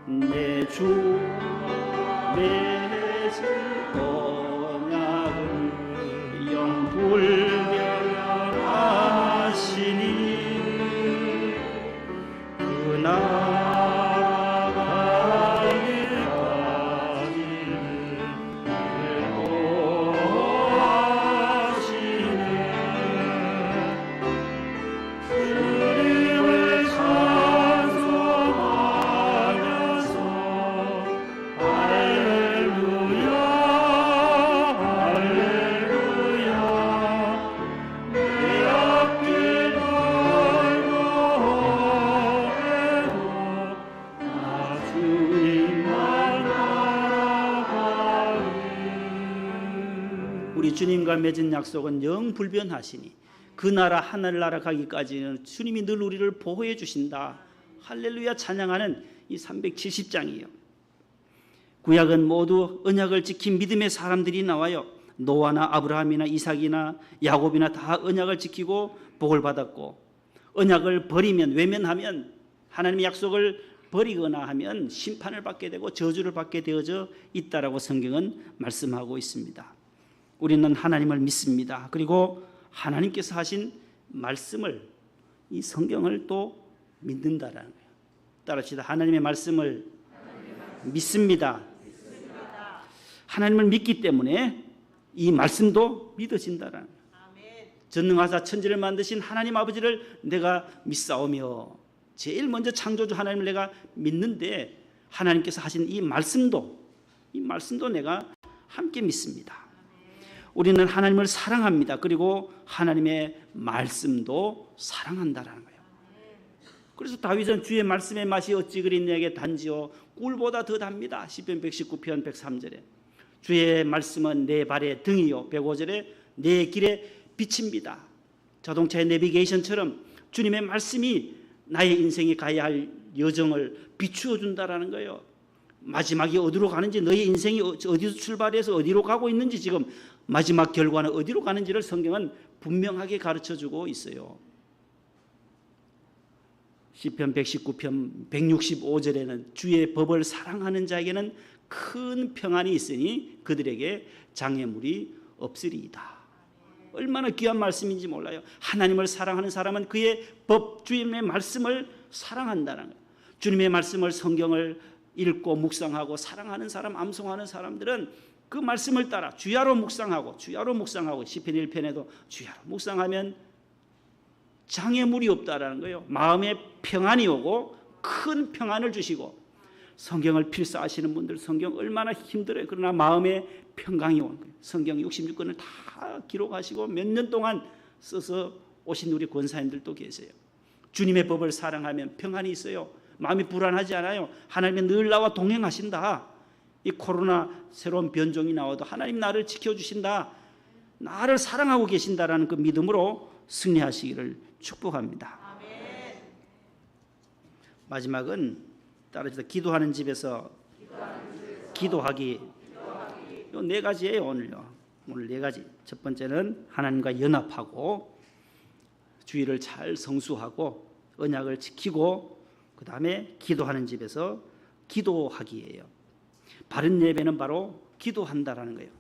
A: 내 주와 맺은 언약은 영불변하시니 그 우리 주님과 맺은 약속은 영불변하시니 그 나라 하늘나라 가기까지는 주님이 늘 우리를 보호해 주신다. 할렐루야 찬양하는 이 370장이에요. 구약은 모두 언약을 지킨 믿음의 사람들이 나와요. 노아나 아브라함이나 이삭이나 야곱이나 다 언약을 지키고 복을 받았고, 언약을 버리면 외면하면 하나님의 약속을 버리거나 하면 심판을 받게 되고 저주를 받게 되어져 있다라고 성경은 말씀하고 있습니다. 우리는 하나님을 믿습니다. 그리고 하나님께서 하신 말씀을, 이 성경을 또 믿는다라는 거예요. 따라합시다. 하나님의 말씀을 믿습니다. 하나님을 믿기 때문에 이 말씀도 믿어진다라는 거예요. 전능하사 천지를 만드신 하나님 아버지를 내가 믿사오며, 제일 먼저 창조주 하나님을 내가 믿는데 하나님께서 하신 이 말씀도 내가 함께 믿습니다. 우리는 하나님을 사랑합니다. 그리고 하나님의 말씀도 사랑한다라는 거예요. 그래서 다윗은 주의 말씀의 맛이 어찌 그리 내게 단지요 꿀보다 더 답니다. 시편 119편 103절에 주의 말씀은 내 발의 등이요 105절에 내 길에 빛입니다. 자동차의 내비게이션처럼 주님의 말씀이 나의 인생이 가야 할 여정을 비추어 준다라는 거예요. 마지막이 어디로 가는지, 너의 인생이 어디서 출발해서 어디로 가고 있는지, 지금 마지막 결과는 어디로 가는지를 성경은 분명하게 가르쳐주고 있어요. 시편 119편 165절에는 주의 법을 사랑하는 자에게는 큰 평안이 있으니 그들에게 장애물이 없으리이다. 얼마나 귀한 말씀인지 몰라요. 하나님을 사랑하는 사람은 그의 법, 주님의 말씀을 사랑한다는 거예요. 주님의 말씀을, 성경을 읽고 묵상하고 사랑하는 사람, 암송하는 사람들은 그 말씀을 따라 주야로 묵상하고 시편 1편에도 주야로 묵상하면 장애물이 없다라는 거예요. 마음에 평안이 오고 큰 평안을 주시고, 성경을 필사하시는 분들 성경 얼마나 힘들어요. 그러나 마음에 평강이 오는 거예요. 성경 66권을 다 기록하시고 몇 년 동안 써서 오신 우리 권사님들도 계세요. 주님의 법을 사랑하면 평안이 있어요. 마음이 불안하지 않아요. 하나님이 늘 나와 동행하신다. 이 코로나 새로운 변종이 나와도 하나님 나를 지켜주신다, 나를 사랑하고 계신다라는 그 믿음으로 승리하시기를 축복합니다. 마지막은 따라서 기도하는 집에서 기도하기. 요 네 가지예요. 오늘 네 가지. 첫 번째는 하나님과 연합하고 주의를 잘 성수하고 언약을 지키고, 그 다음에 기도하는 집에서 기도하기예요. 바른 예배는 바로 기도한다라는 거예요.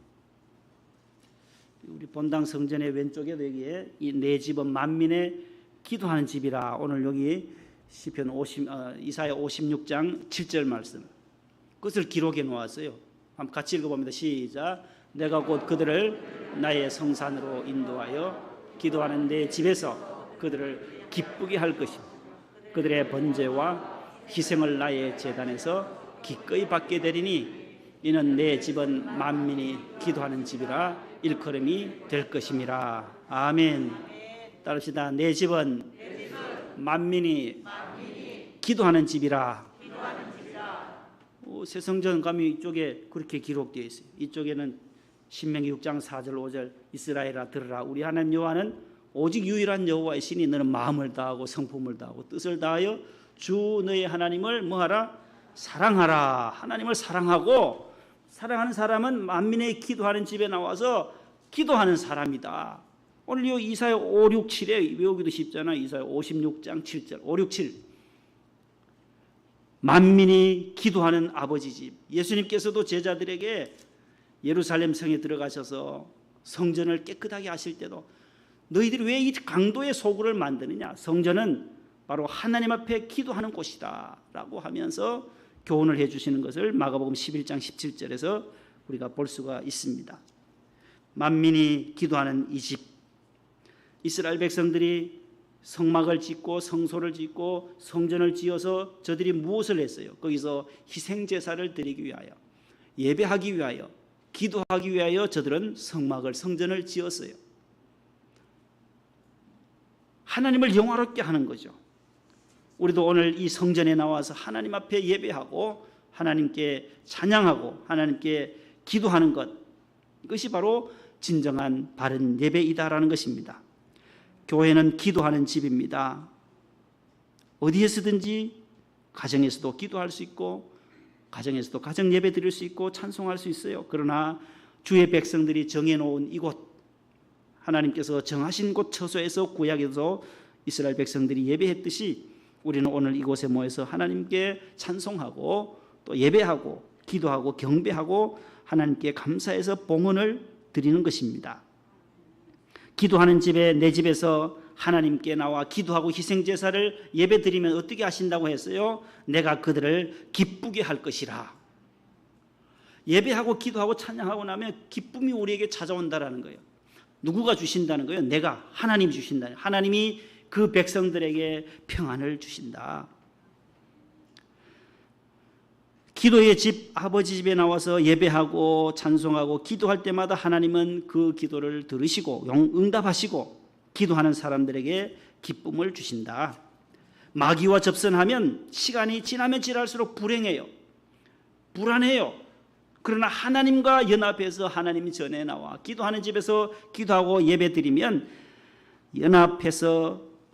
A: 우리 본당 성전의 왼쪽에도 여기에 이 내 집은 만민의 기도하는 집이라, 오늘 여기 시편 이사야 56장 7절 말씀, 그것을 기록해 놓았어요. 한번 같이 읽어봅니다. 시작. 내가 곧 그들을 나의 성산으로 인도하여 기도하는 내 집에서 그들을 기쁘게 할 것이며 그들의 번제와 희생을 나의 제단에서 기꺼이 받게 되리니 이는 내 집은 만민이 기도하는 집이라 일컬음이 될 것임이라. 아멘. 따릅시다. 내 집은 만민이 기도하는 집이라. 새성전 가면 이쪽에 그렇게 기록되어 있어요. 이쪽에는 신명기 6장 4절 5절 이스라엘아 들으라. 우리 하나님 여호와는 오직 유일한 여호와의 신이 너는 마음을 다하고 성품을 다하고 뜻을 다하여 주 너의 하나님을 뭐하라? 사랑하라. 하나님을 사랑하고, 사랑하는 사람은 만민의 기도하는 집에 나와서 기도하는 사람이다. 오늘 이 이사야 5, 6, 7에 외우기도 쉽잖아. 이사야 56장 7절 5, 6, 7 만민이 기도하는 아버지 집. 예수님께서도 제자들에게 예루살렘 성에 들어가셔서 성전을 깨끗하게 하실 때도 너희들이 왜 이 강도의 소굴을 만드느냐? 성전은 바로 하나님 앞에 기도하는 곳이다 라고 하면서 교훈을 해주시는 것을 마가복음 11장 17절에서 우리가 볼 수가 있습니다. 만민이 기도하는 이 집. 이스라엘 백성들이 성막을 짓고 성소를 짓고 성전을 지어서 저들이 무엇을 했어요? 거기서 희생제사를 드리기 위하여, 예배하기 위하여, 기도하기 위하여 저들은 성전을 지었어요. 하나님을 영화롭게 하는 거죠. 우리도 오늘 이 성전에 나와서 하나님 앞에 예배하고 하나님께 찬양하고 하나님께 기도하는 것, 이것이 바로 진정한 바른 예배이다라는 것입니다. 교회는 기도하는 집입니다. 어디에서든지 가정에서도 기도할 수 있고 가정에서도 가정 예배 드릴 수 있고 찬송할 수 있어요. 그러나 주의 백성들이 정해놓은 이곳, 하나님께서 정하신 곳 처소에서 구약에서 이스라엘 백성들이 예배했듯이 우리는 오늘 이곳에 모여서 하나님께 찬송하고 또 예배하고 기도하고 경배하고 하나님께 감사해서 봉헌을 드리는 것입니다. 기도하는 집에, 내 집에서 하나님께 나와 기도하고 희생제사를 예배드리면 어떻게 하신다고 했어요? 내가 그들을 기쁘게 할 것이라. 예배하고 기도하고 찬양하고 나면 기쁨이 우리에게 찾아온다라는 거예요. 누구가 주신다는 거예요? 내가, 하나님이 주신다. 하나님이 그 백성들에게 평안을 주신다. 기도의 집, 아버지 집에 나와서 예배하고 찬송하고 기도할 때마다 하나님은 그 기도를 들으시고 응답하시고 기도하는 사람들에게 기쁨을 주신다. 마귀와 접선하면 시간이 지나면 지날수록 불행해요. 불안해요. 그러나 하나님과 연합해서 하나님 전에 나와 기도하는 집에서 기도하고 예배드리면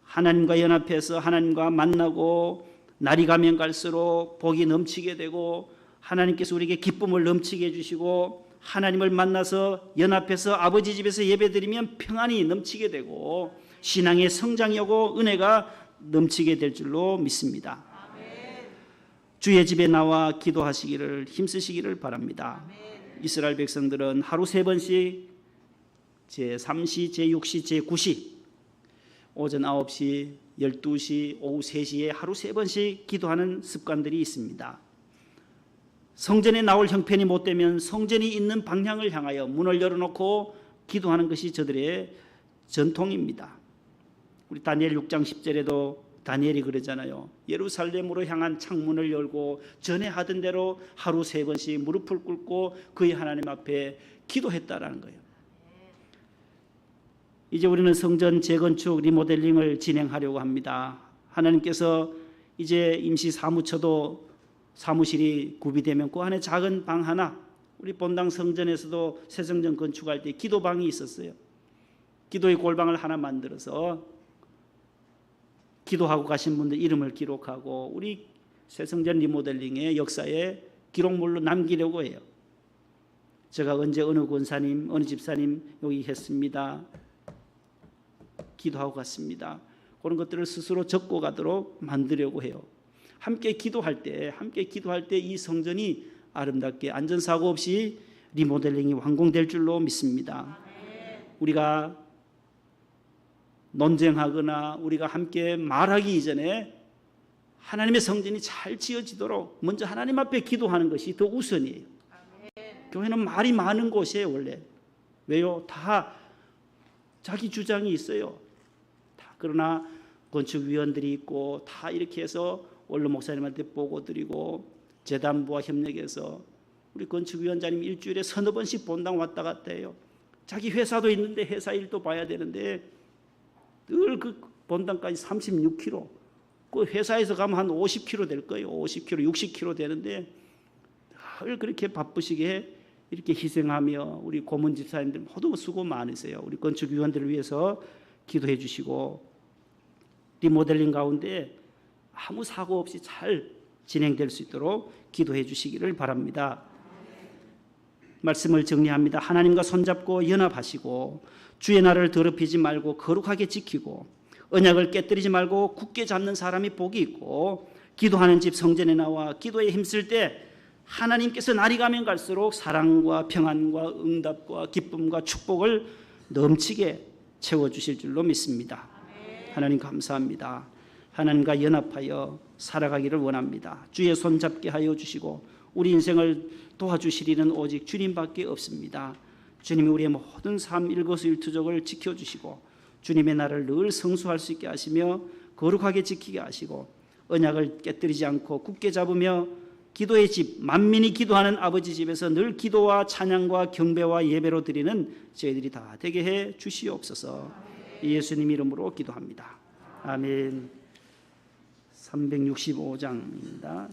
A: 하나님과 연합해서 하나님과 만나고 날이 가면 갈수록 복이 넘치게 되고 하나님께서 우리에게 기쁨을 넘치게 해주시고 하나님을 만나서 연합해서 아버지 집에서 예배드리면 평안이 넘치게 되고 신앙의 성장이 오고 은혜가 넘치게 될 줄로 믿습니다. 주의 집에 나와 기도하시기를 힘쓰시기를 바랍니다. 이스라엘 백성들은 하루 3번씩 제3시, 제6시, 제9시, 오전 9시, 12시, 오후 3시에 하루 3번씩 기도하는 습관들이 있습니다. 성전에 나올 형편이 못 되면 성전이 있는 방향을 향하여 문을 열어놓고 기도하는 것이 저들의 전통입니다. 우리 다니엘 6장 10절에도 다니엘이 그러잖아요. 예루살렘으로 향한 창문을 열고 전에 하던 대로 하루 3번씩 무릎을 꿇고 그의 하나님 앞에 기도했다라는 거예요. 이제 우리는 성전 재건축 리모델링을 진행하려고 합니다. 하나님께서 이제 임시 사무처도 사무실이 구비되면 그 안에 작은 방 하나, 우리 본당 성전에서도 새 성전 건축할 때 기도방이 있었어요. 기도의 골방을 하나 만들어서 기도하고 가신 분들 이름을 기록하고 우리 새 성전 리모델링의 역사에 기록물로 남기려고 해요. 제가 언제 어느 권사님, 어느 집사님 여기 했습니다. 기도하고 갔습니다. 그런 것들을 스스로 적고 가도록 만들려고 해요. 함께 기도할 때 이 성전이 아름답게 안전사고 없이 리모델링이 완공될 줄로 믿습니다. 우리가 논쟁하거나 우리가 함께 말하기 이전에 하나님의 성전이 잘 지어지도록 먼저 하나님 앞에 기도하는 것이 더 우선이에요. 교회는 말이 많은 곳이에요. 원래 왜요? 다 자기 주장이 있어요. 그러나 건축위원들이 있고 다 이렇게 해서 원로 목사님한테 보고 드리고 재단부와 협력해서 우리 건축위원장님 일주일에 서너 번씩 본당 왔다 갔다 해요. 자기 회사도 있는데 회사 일도 봐야 되는데 늘 그 본당까지 36km, 그 회사에서 가면 한 50km 될 거예요. 50km, 60km 되는데 늘 그렇게 바쁘시게 이렇게 희생하며 우리 고문 집사님들 모두 수고 많으세요. 우리 건축위원들을 위해서 기도해 주시고 리모델링 가운데 아무 사고 없이 잘 진행될 수 있도록 기도해 주시기를 바랍니다. 말씀을 정리합니다. 하나님과 손잡고 연합하시고 주의 날을 더럽히지 말고 거룩하게 지키고 언약을 깨뜨리지 말고 굳게 잡는 사람이 복이 있고 기도하는 집 성전에 나와 기도에 힘쓸 때 하나님께서 날이 가면 갈수록 사랑과 평안과 응답과 기쁨과 축복을 넘치게 채워주실 줄로 믿습니다. 하나님 감사합니다. 하나님과 연합하여 살아가기를 원합니다. 주의 손 잡게 하여 주시고 우리 인생을 도와주시리는 오직 주님밖에 없습니다. 주님이 우리의 모든 삶 일거수일투족을 지켜주시고 주님의 날을 늘 성수할 수 있게 하시며 거룩하게 지키게 하시고 언약을 깨뜨리지 않고 굳게 잡으며 기도의 집, 만민이 기도하는 아버지 집에서 늘 기도와 찬양과 경배와 예배로 드리는 저희들이 다 되게 해 주시옵소서. 예수님 이름으로 기도합니다. 아멘. 365장입니다.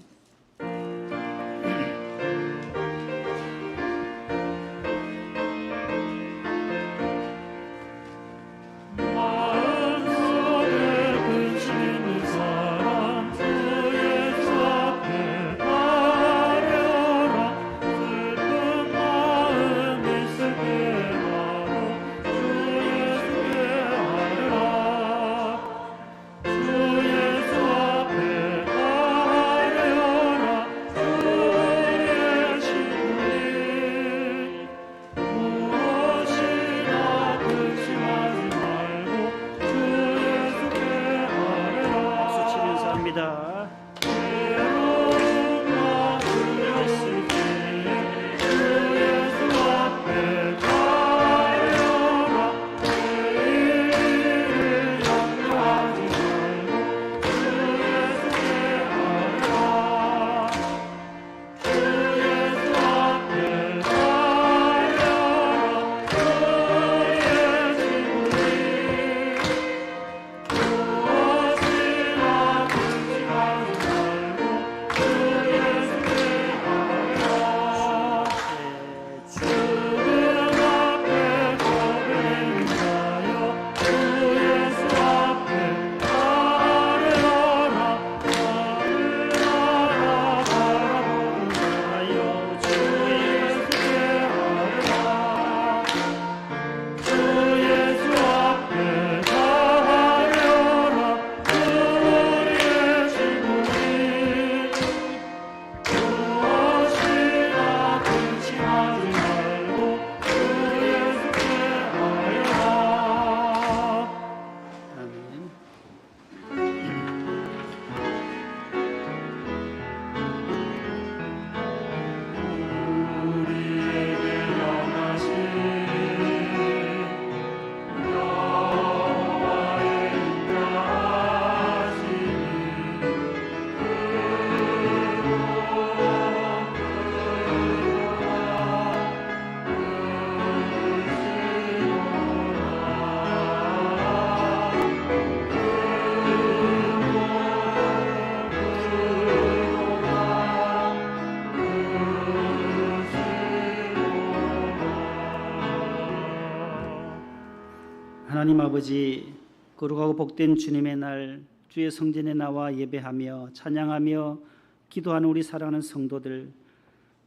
A: 하나님 아버지, 거룩하고 복된 주님의 날 주의 성전에 나와 예배하며 찬양하며 기도하는 우리 사랑하는 성도들,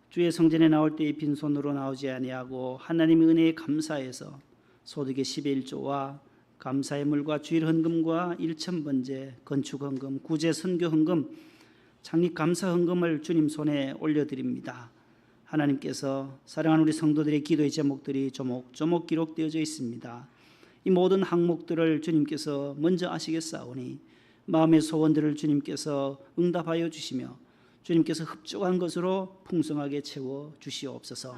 A: 주의 성전에 나올 때에 빈손으로 나오지 아니하고 하나님의 은혜에 감사해서 소득의 10의 1조와 감사의 물과 주일 헌금과 일천번제, 건축 헌금, 구제 선교 헌금, 창립 감사 헌금을 주님 손에 올려드립니다. 하나님께서 사랑하는 우리 성도들의 기도의 제목들이 조목조목 기록되어져 있습니다. 이 모든 항목들을 주님께서 먼저 아시겠사오니 마음의 소원들을 주님께서 응답하여 주시며 주님께서 흡족한 것으로 풍성하게 채워 주시옵소서.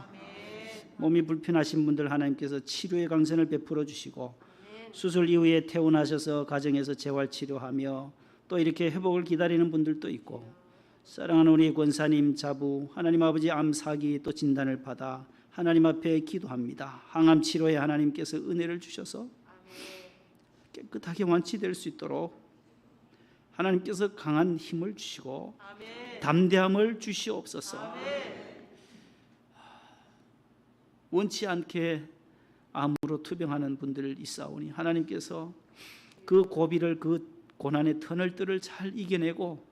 A: 몸이 불편하신 분들 하나님께서 치료의 강선을 베풀어 주시고 수술 이후에 퇴원하셔서 가정에서 재활치료하며 또 이렇게 회복을 기다리는 분들도 있고 사랑하는 우리 권사님 자부 하나님 아버지 암 사기 또 진단을 받아 하나님 앞에 기도합니다. 항암 치료에 하나님께서 은혜를 주셔서 깨끗하게 완치될 수 있도록 하나님께서 강한 힘을 주시고 담대함을 주시옵소서. 원치 않게 암으로 투병하는 분들 있사오니 하나님께서 그 고비를 그 고난의 터널들을 잘 이겨내고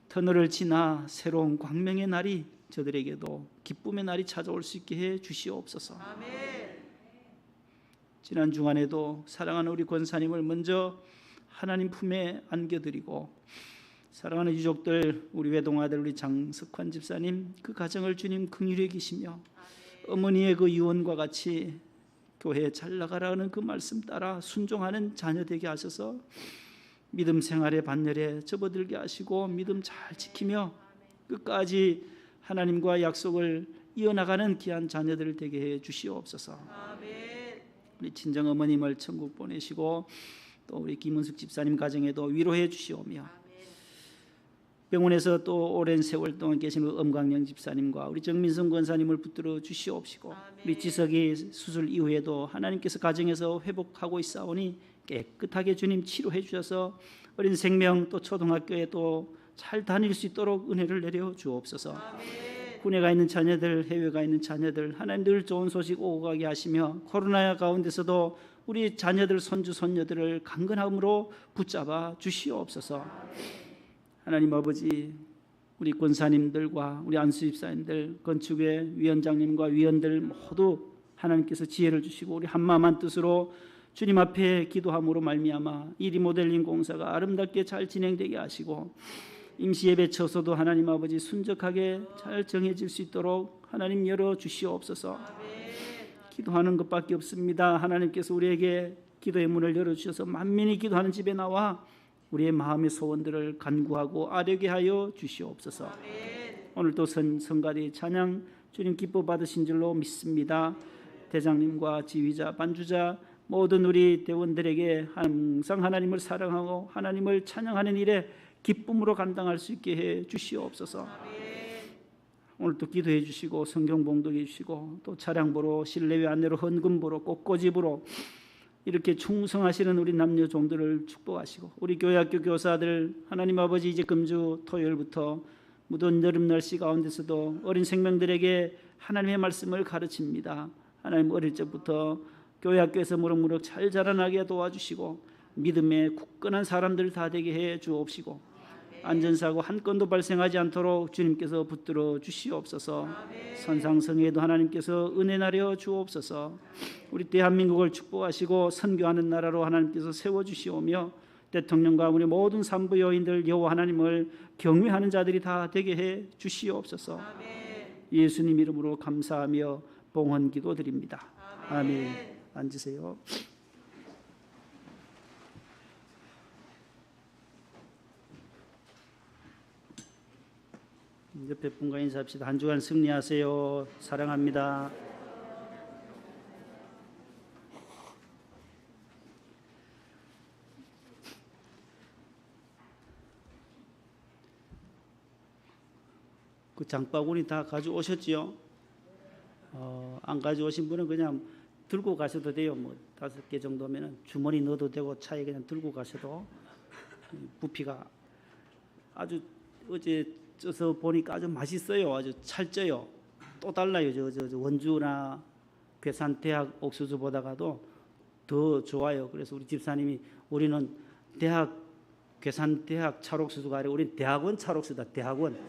A: 터널을 지나 새로운 광명의 날이 저들에게도 기쁨의 날이 찾아올 수 있게 해 주시옵소서. 지난 주간에도 사랑하는 우리 권사님을 먼저 하나님 품에 안겨드리고 사랑하는 유족들 우리 외동아들 우리 장석환 집사님 그 가정을 주님 긍휼히 여기시며 어머니의 그 유언과 같이 교회에 잘 나가라는 그 말씀 따라 순종하는 자녀 되게 하셔서 믿음 생활의 반열에 접어들게 하시고 믿음 잘 지키며 끝까지 하나님과 약속을 이어나가는 귀한 자녀들 되게 해 주시옵소서. 우리 친정 어머님을 천국 보내시고 또 우리 김은숙 집사님 가정에도 위로해 주시오며 병원에서 또 오랜 세월 동안 계신 엄광영 집사님과 우리 정민성 권사님을 붙들어 주시옵시고 우리 지석이 수술 이후에도 하나님께서 가정에서 회복하고 있사오니 깨끗하게 주님 치료해 주셔서 어린 생명 또 초등학교에 또 잘 다닐 수 있도록 은혜를 내려 주옵소서. 군에 가 있는 자녀들 해외 가 있는 자녀들 하나님 늘 좋은 소식 오고 가게 하시며 코로나 가운데서도 우리 자녀들 손주 손녀들을 강건함으로 붙잡아 주시옵소서. 하나님 아버지 우리 권사님들과 우리 안수 집사님들 건축회 위원장님과 위원들 모두 하나님께서 지혜를 주시고 우리 한마음 한뜻으로 주님 앞에 기도함으로 말미암아 이 리모델링 공사가 아름답게 잘 진행되게 하시고 임시 예배 처소도 하나님 아버지 순적하게 잘 정해질 수 있도록 하나님 열어 주시옵소서. 기도하는 것밖에 없습니다. 하나님께서 우리에게 기도의 문을 열어주셔서 만민이 기도하는 집에 나와 우리의 마음의 소원들을 간구하고 아뢰게 하여 주시옵소서. 오늘도 성가대 찬양 주님 기뻐 받으신 줄로 믿습니다. 대장님과 지휘자 반주자 모든 우리 대원들에게 항상 하나님을 사랑하고 하나님을 찬양하는 일에 기쁨으로 감당할 수 있게 해 주시옵소서. 오늘도 기도해 주시고 성경 봉독해 주시고 또 차량 보러 실내외 안내로 헌금 보러 꽃꽂이보러 이렇게 충성하시는 우리 남녀 종들을 축복하시고 우리 교회학교 교사들 하나님 아버지 이제 금주 토요일부터 무더운 여름 날씨 가운데서도 어린 생명들에게 하나님의 말씀을 가르칩니다. 하나님 어릴 적부터 교회학교에서 무럭무럭 잘 자라나게 도와주시고 믿음에 굳건한 사람들 다 되게 해 주옵시고 안전사고 한 건도 발생하지 않도록 주님께서 붙들어 주시옵소서. 선상성에도 하나님께서 은혜 나려 주옵소서. 우리 대한민국을 축복하시고 선교하는 나라로 하나님께서 세워주시오며 대통령과 우리 모든 산부 요인들 여호와 하나님을 경외하는 자들이 다 되게 해 주시옵소서. 예수님 이름으로 감사하며 봉헌 기도드립니다. 아멘. 앉으세요. 옆에 분과 인사합시다. 한 주간 승리하세요. 사랑합니다. 그 장바구니 다 가져오셨지요? 안 가져오신 분은 그냥 들고 가셔도 돼요. 뭐 5개 정도면은 주머니 넣어도 되고 차에 그냥 들고 가셔도 부피가 아주 어제 쪄서 보니까 아주 맛있어요. 아주 찰져요. 또 달라요. 저 원주나 괴산 대학 옥수수보다가도 더 좋아요. 그래서 우리 집사님이 우리는 괴산 대학 찰옥수수가 아니라 우리는 대학원 찰옥수수다. 대학원.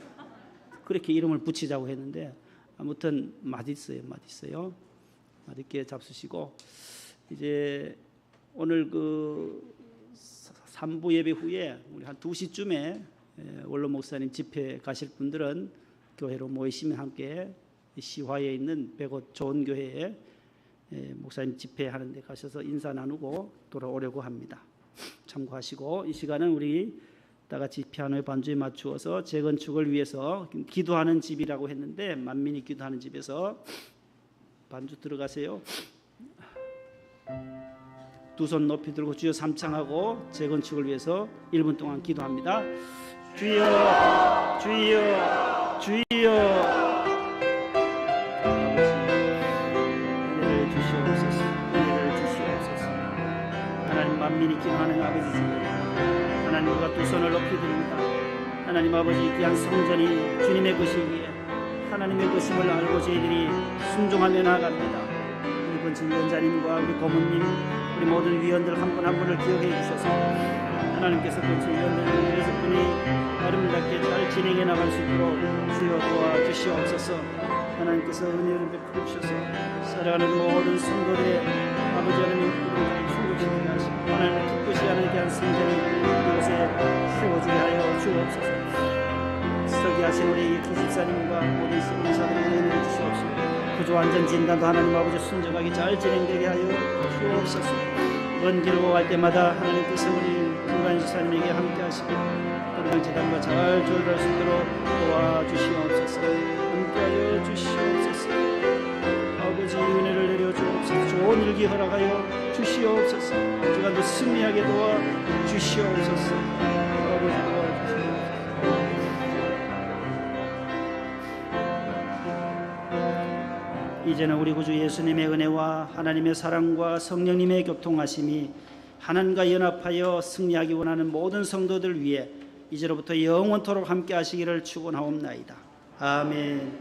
A: 그렇게 이름을 붙이자고 했는데 아무튼 맛있어요. 맛있게 잡수시고 이제 오늘 그 3부 예배 후에 우리 한 2시쯤에 원로 목사님 집회 가실 분들은 교회로 모이시면 함께 시화에 있는 백옷 좋은 교회에 목사님 집회하는 데 가셔서 인사 나누고 돌아오려고 합니다. 참고하시고 이 시간은 우리 다 같이 피아노의 반주에 맞추어서 재건축을 위해서 기도하는 집이라고 했는데 만민이 기도하는 집에서 반주 들어가세요. 두 손 높이 들고 주여 삼창하고 재건축을 위해서 1분 동안 기도합니다. 주여 주여 주여 은혜를 주시옵소서. 은혜를 주시옵소서. 하나님 만민이 기도하는 아버지시기에 하나님과 두 손을 높이 듭니다. 하나님 아버지 귀한 성전이 주님의 것이기에 하나님의 것임을 알고 저희들이 순종하며 나아갑니다. 우리 본청 위원장님과 우리 고문님 우리 모든 위원들 한 분 한 분을 기억해 주셔서 하나님께서 본청 위원들을 위해서 분이 아름답게 잘 진행해 나갈 수 있도록 주여 도와주시옵소서. 하나님께서 은혜를 베풀어 주셔서 살아가는 모든 성도들의 아버지 하나님의 기도를 충족시키게 하시고 하나님을 기쁘시 하는 귀한 성전이 이곳에 세워지게 하여 주옵소서. 설계하신 우리 기집사님과 모든 신문사들의 은혜를 주시옵소서. 구조 안전 진단도 하나님 아버지 순정하게 잘 진행되게 하여 주옵소서. 먼 길로 갈 때마다 하나님께서 우리 김관희 집사님에게 함께 하시고 건강재단과 잘 조율할 수 있도록 도와주시옵소서. 함께하여 주시옵소서. 아버지 은혜를 내려 주옵소서. 좋은 일기 허락하여 주시옵소서. 주간도 승리하게 도와 주시옵소서. 아버지 도와주시옵소서. 이제는 우리 구주 예수님의 은혜와 하나님의 사랑과 성령님의 교통하심이 하나님과 연합하여 승리하기 원하는 모든 성도들 위해 이제로부터 영원토록 함께 하시기를 축원하옵나이다. 아멘.